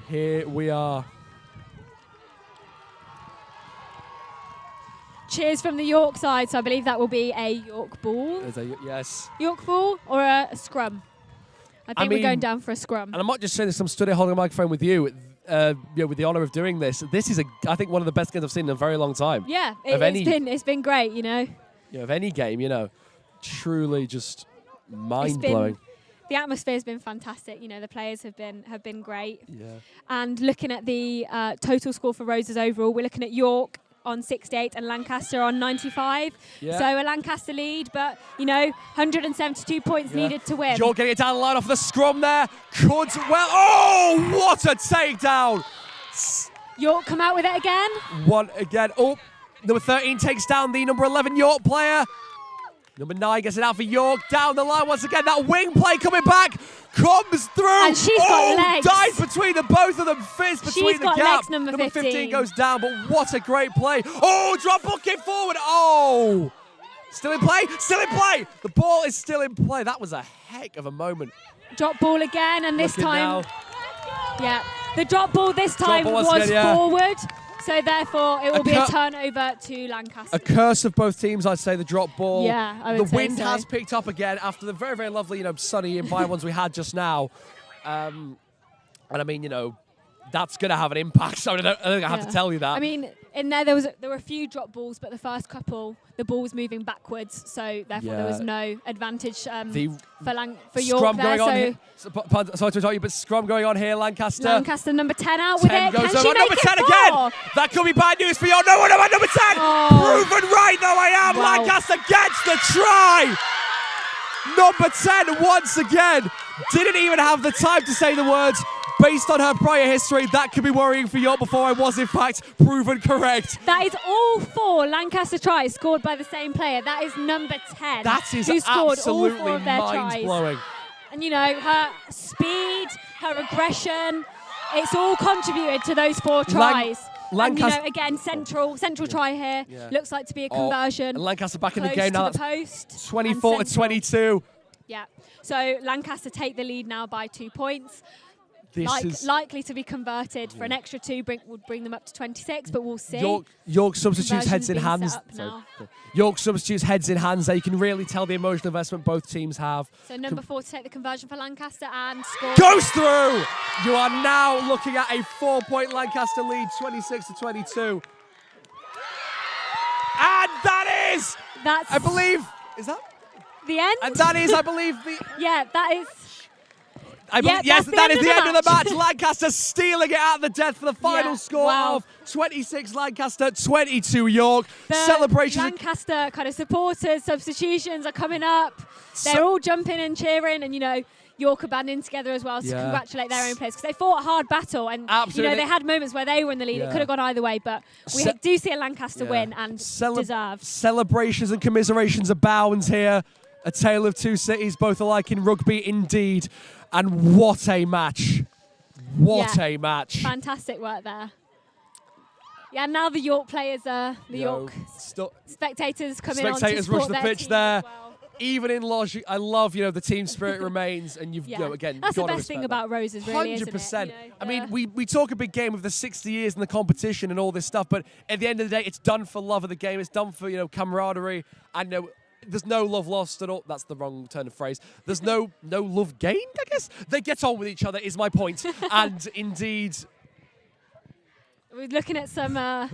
Here we are. cheers from the York side. So I believe that will be a York ball. Yes. York ball or a scrum? I think we're going down for a scrum. And I'm not just saying this, I'm stood here holding a microphone with you, with the honour of doing this. This is, I think, one of the best games I've seen in a very long time. Yeah, it's been great, you know. Of any game, truly just mind-blowing. The atmosphere has been fantastic. You know, the players have been great. Yeah. And looking at the total score for Roses overall, we're looking at York on 68 and Lancaster on 95. Yeah. So a Lancaster lead, but, 172 points needed to win. York getting it down the line off the scrum there. Oh, what a takedown. York come out with it again. One again. Oh, number 13 takes down the number 11 York player. Number 9 gets it out for York. Down the line once again. That wing play coming back. Comes through. And she's got legs. Dives between the both of them. Fist between the gap. Legs, number 15 goes down, but what a great play. Oh, drop ball kick forward. Oh. Still in play. Still in play. The ball is still in play. That was a heck of a moment. Drop ball again, and this time. Now. Yeah. The drop ball this time was forward. So therefore, it will be a turnover to Lancaster. A curse of both teams, I'd say, the drop ball. Yeah, I would say the wind so. has picked up again after the very, very lovely, sunny and fine ones we had just now. And I mean, that's going to have an impact. So I don't think I have to tell you that. I mean, in there were a few drop balls, but the first couple, the ball was moving backwards, so therefore there was no advantage for York scrum there. Going on here. Sorry to interrupt you, but scrum going on here, Lancaster. Lancaster number 10 out with it. Goes Can she over. make Number it 10 4? again. That could be bad news for you. No, what about number 10? Oh. Proven right though I am. Wow. Lancaster gets the try. Number 10 once again. Didn't even have the time to say the words. Based on her prior history, that could be worrying for York before I was, in fact, proven correct. That is all 4 Lancaster tries scored by the same player. That is number 10. That is who scored all 4 absolutely of their mind-blowing. tries. And, her speed, her aggression, it's all contributed to those 4 tries. Lancaster, and, again, central try here. Yeah. Looks like to be a conversion. And Lancaster back in the game now. To the post. 24 to 22. Yeah. So Lancaster take the lead now by 2 points. Likely to be converted for an extra 2 would bring them up to 26, but we'll see. York substitutes heads in hands. York substitutes heads in hands. There you can really tell the emotional investment both teams have. So number 4 to take the conversion for Lancaster and score. Goes through! You are now looking at a 4-point Lancaster lead, 26 to 22. And that is, I believe, is that? The end? And that is, I believe, yeah, that is. Yes, that is the end of the match. Lancaster stealing it out the death for the final score of 26 Lancaster, 22 York. Celebrations. Lancaster kind of supporters, substitutions are coming up. They're all jumping and cheering, and York are banding together as well to congratulate their own players because they fought a hard battle, and they had moments where they were in the lead. It could have gone either way, but we do see a Lancaster win and deserved. Celebrations and commiserations abound here. A tale of two cities, both alike in rugby, indeed. And what a match. What a match. Fantastic work there. Yeah, now the York players are, York spectators coming on to Spectators rush the pitch there. Well. Even in Lodge, I love, the team spirit remains. And you've, again, that's the got to best thing respect about Roses, really, 100%. isn't it? I mean, we talk a big game of the 60 years in the competition and all this stuff, but at the end of the day, it's done for love of the game. It's done for, camaraderie. And, there's no love lost at all. That's the wrong turn of phrase. There's no love gained, I guess. They get on with each other is my point. And indeed... We're looking at some... I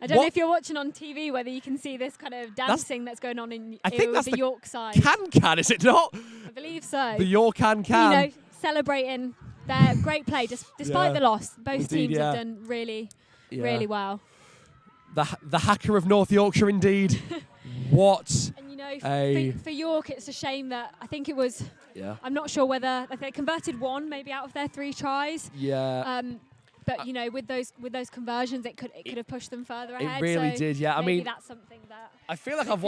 don't know if you're watching on TV, whether you can see this kind of dancing that's going on in the York side. Can, is it not? I believe so. The York can. Celebrating their great play, despite the loss. Both teams have done really well. The hacker of North Yorkshire, indeed. What? And for York, it's a shame that I think it was. Yeah. I'm not sure whether they converted 1 maybe out of their 3 tries. Yeah. But with those conversions, it could have pushed them further ahead. It really did. Yeah. I mean, that's something that I feel like I've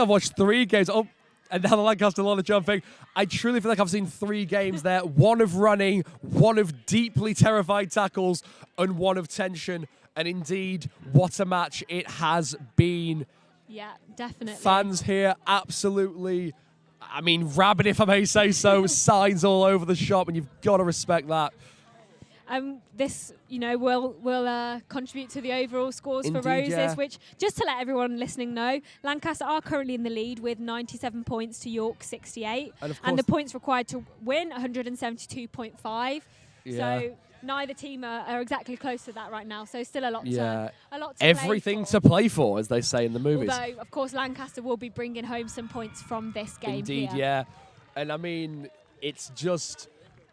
watched 3 games. Oh. And now the Lancaster, a lot of jumping. I truly feel like I've seen 3 games there. 1 of running, 1 of deeply terrified tackles, and 1 of tension. And indeed, what a match it has been. Yeah, definitely. Fans here absolutely, rabid, if I may say so. Signs all over the shop, and you've got to respect that. This, will contribute to the overall scores Indeed, for Roses, yeah. which, just to let everyone listening know, Lancaster are currently in the lead with 97 points to York 68. And the points required to win, 172.5. Yeah. So neither team are exactly close to that right now. So still a lot to everything play for. to play for, as they say in the movies. Although, of course, Lancaster will be bringing home some points from this game. Indeed, here. yeah. And I mean, it's just...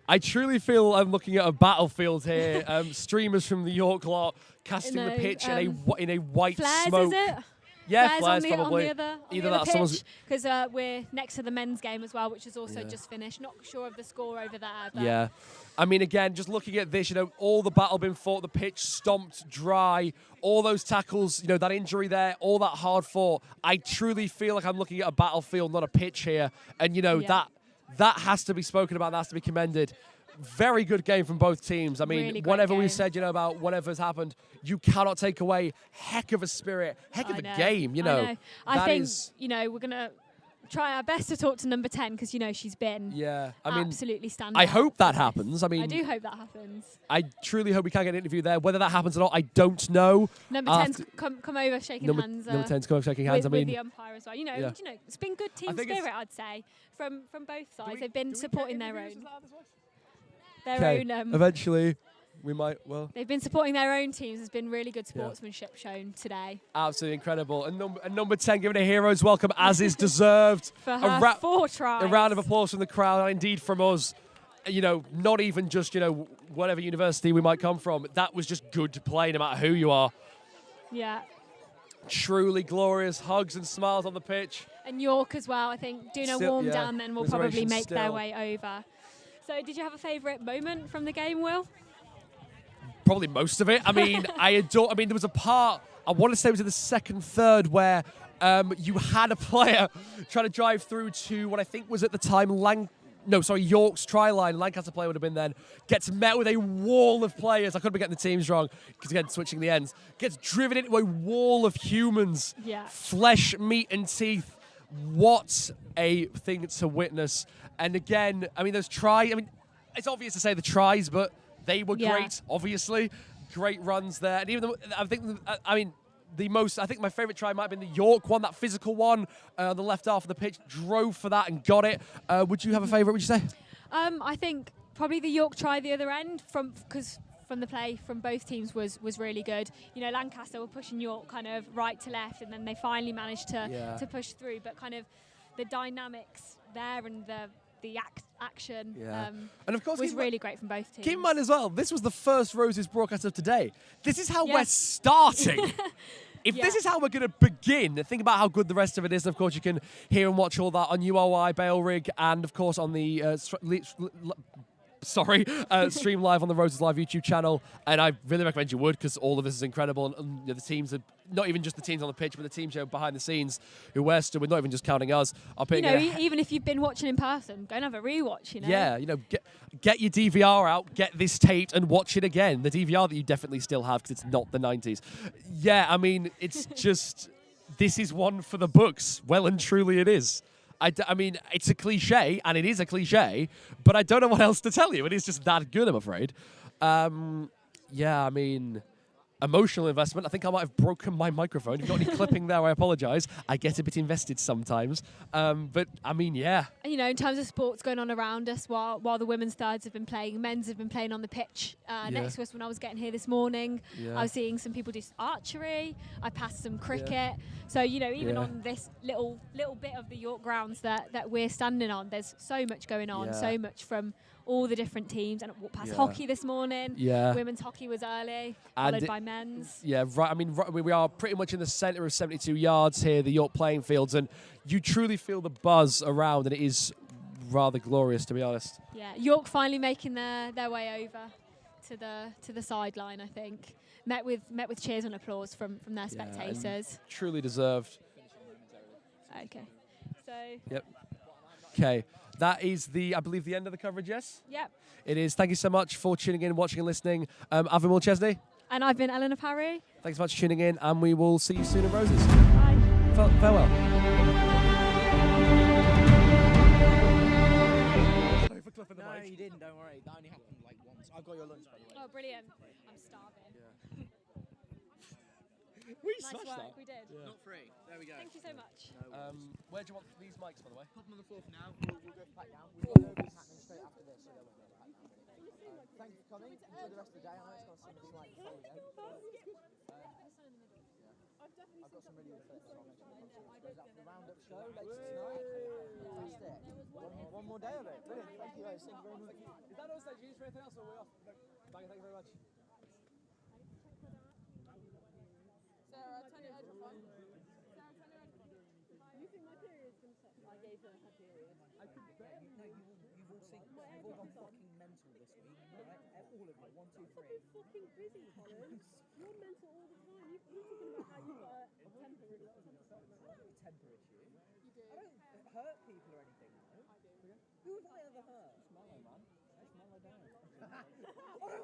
I truly feel I'm looking at a battlefield here. Streamers from the York lot casting the pitch in a white Flares, smoke. is it? Yeah, Flares probably. on the Either other that, someone's... because we're next to the men's game as well, which is also just finished. Not sure of the score over there. But Yeah. I mean, again, just looking at this, all the battle been fought, the pitch stomped dry, all those tackles, that injury there, all that hard fought. I truly feel like I'm looking at a battlefield, not a pitch here. And, that has to be spoken about, that has to be commended. Very good game from both teams. I mean, really whatever we game. said, about whatever's happened, you cannot take away heck of a spirit, heck of a game, I know. I think, is... we're going to try our best to talk to number 10 because, she's been absolutely standout. I hope that happens. I mean, I do hope that happens. I truly hope we can get an interview there. Whether that happens or not, I don't know. Number 10's come over shaking hands. Number 10's come over shaking hands. With the umpire as well. It's been good team think spirit, I'd say, from both sides. They've been supporting their own. Eventually, we might, They've been supporting their own teams. There's been really good sportsmanship shown today. Absolutely incredible. And number 10 giving a hero's welcome, as is deserved. For her 4 tries. A round of applause from the crowd, and indeed from us. Not even just, whatever university we might come from. That was just good to play, no matter who you are. Yeah. Truly glorious hugs and smiles on the pitch. And York as well, I think, doing a warm down then will probably make their way over. So did you have a favourite moment from the game, Will? Probably most of it. I mean, there was a part, I want to say it was in the second third, where you had a player trying to drive through to what I think was at the time York's try line. Lancaster player would have been then. Gets met with a wall of players. I could be getting the teams wrong because, again, switching the ends. Gets driven into a wall of humans. Yeah. Flesh, meat and teeth. What a thing to witness. And again, those tries, it's obvious to say the tries, but they were great, obviously. Great runs there. And even though, I think my favourite try might have been the York one, that physical one on the left half of the pitch. Drove for that and got it. Would you have a favourite, would you say? I think probably the York try the other end, because from the play from both teams was really good. Lancaster were pushing York kind of right to left, and then they finally managed to push through. But kind of the dynamics there and the action and of course was really great from both teams. Keep in mind as well, this was the first Roses broadcast of today. This is how we're starting. If this is how we're going to begin, think about how good the rest of it is. Of course, you can hear and watch all that on UOI, Bale Rig, and of course on the stream live on the Roses Live YouTube channel. And I really recommend you would, because all of this is incredible. And the teams are not even just the teams on the pitch, but the teams behind the scenes who we're still, we're not even just counting us. Even if you've been watching in person, go and have a rewatch. Yeah, get your DVR out, get this taped, and watch it again. The DVR that you definitely still have, because it's not the 90s. Yeah, it's just, this is one for the books. Well and truly it is. It's a cliche, and it is a cliche, but I don't know what else to tell you. It is just that good, I'm afraid. Emotional investment. I think I might have broken my microphone. If you've got any clipping there, I apologise. I get a bit invested sometimes. Yeah. And, in terms of sports going on around us, while the women's thirds have been playing, men's have been playing on the pitch next to us. When I was getting here this morning, I was seeing some people do archery. I passed some cricket. So, even on this little bit of the York grounds that we're standing on, there's so much going on, so much from all the different teams. And I walked past hockey this morning. Women's hockey was early, followed by men's. Yeah, right. We are pretty much in the centre of 72 yards here, the York playing fields, and you truly feel the buzz around, and it is rather glorious, to be honest. Yeah, York finally making their way over to the sideline, I think. Met with cheers and applause from their spectators. Truly deserved. Okay. So. Yep. Okay. That is I believe, the end of the coverage, yes? Yep. It is. Thank you so much for tuning in, watching and listening. I've been Will Chesney. And I've been Eleanor Parry. Thanks so much for tuning in, and we will see you soon at Roses. Bye. Farewell. No, you didn't, don't worry. That only happened like once. I've got your lunch, by the way. Oh, brilliant. I'm starving. Yeah. Nice work, we did. Yeah. Not free. There we go. Thank you so much. Where do you want these mics, by the way? Pop them on the floor for now. We'll go pack down. We've got Rugby happening straight after this, so there won't be a pack down. Thank you for coming. Enjoy the rest of the day. I know it's got some like fun again. I've got some really good clips, so I'll make sure to goes up for the roundup show later tonight. Fantastic. One more day of it. Brilliant. Thank you guys. Thank you very much. Is that all stage? You need for anything else, or are we off? Thank you very much. Sarah, turn your microphone. Sarah, turn your microphone. You think my period's going to stop? I gave her her period. I could bet. No, you've all seen. You've all gone fucking mental this week, right? All of you. 1, 2, 3. I'm fucking busy, Colin. You're mental all the time. You're talking about how you've got a temper issue. I don't have a temper issue. You do. I don't hurt people or anything, though. I do. Who have I ever hurt? It's Mallow, man. It's Mallow down.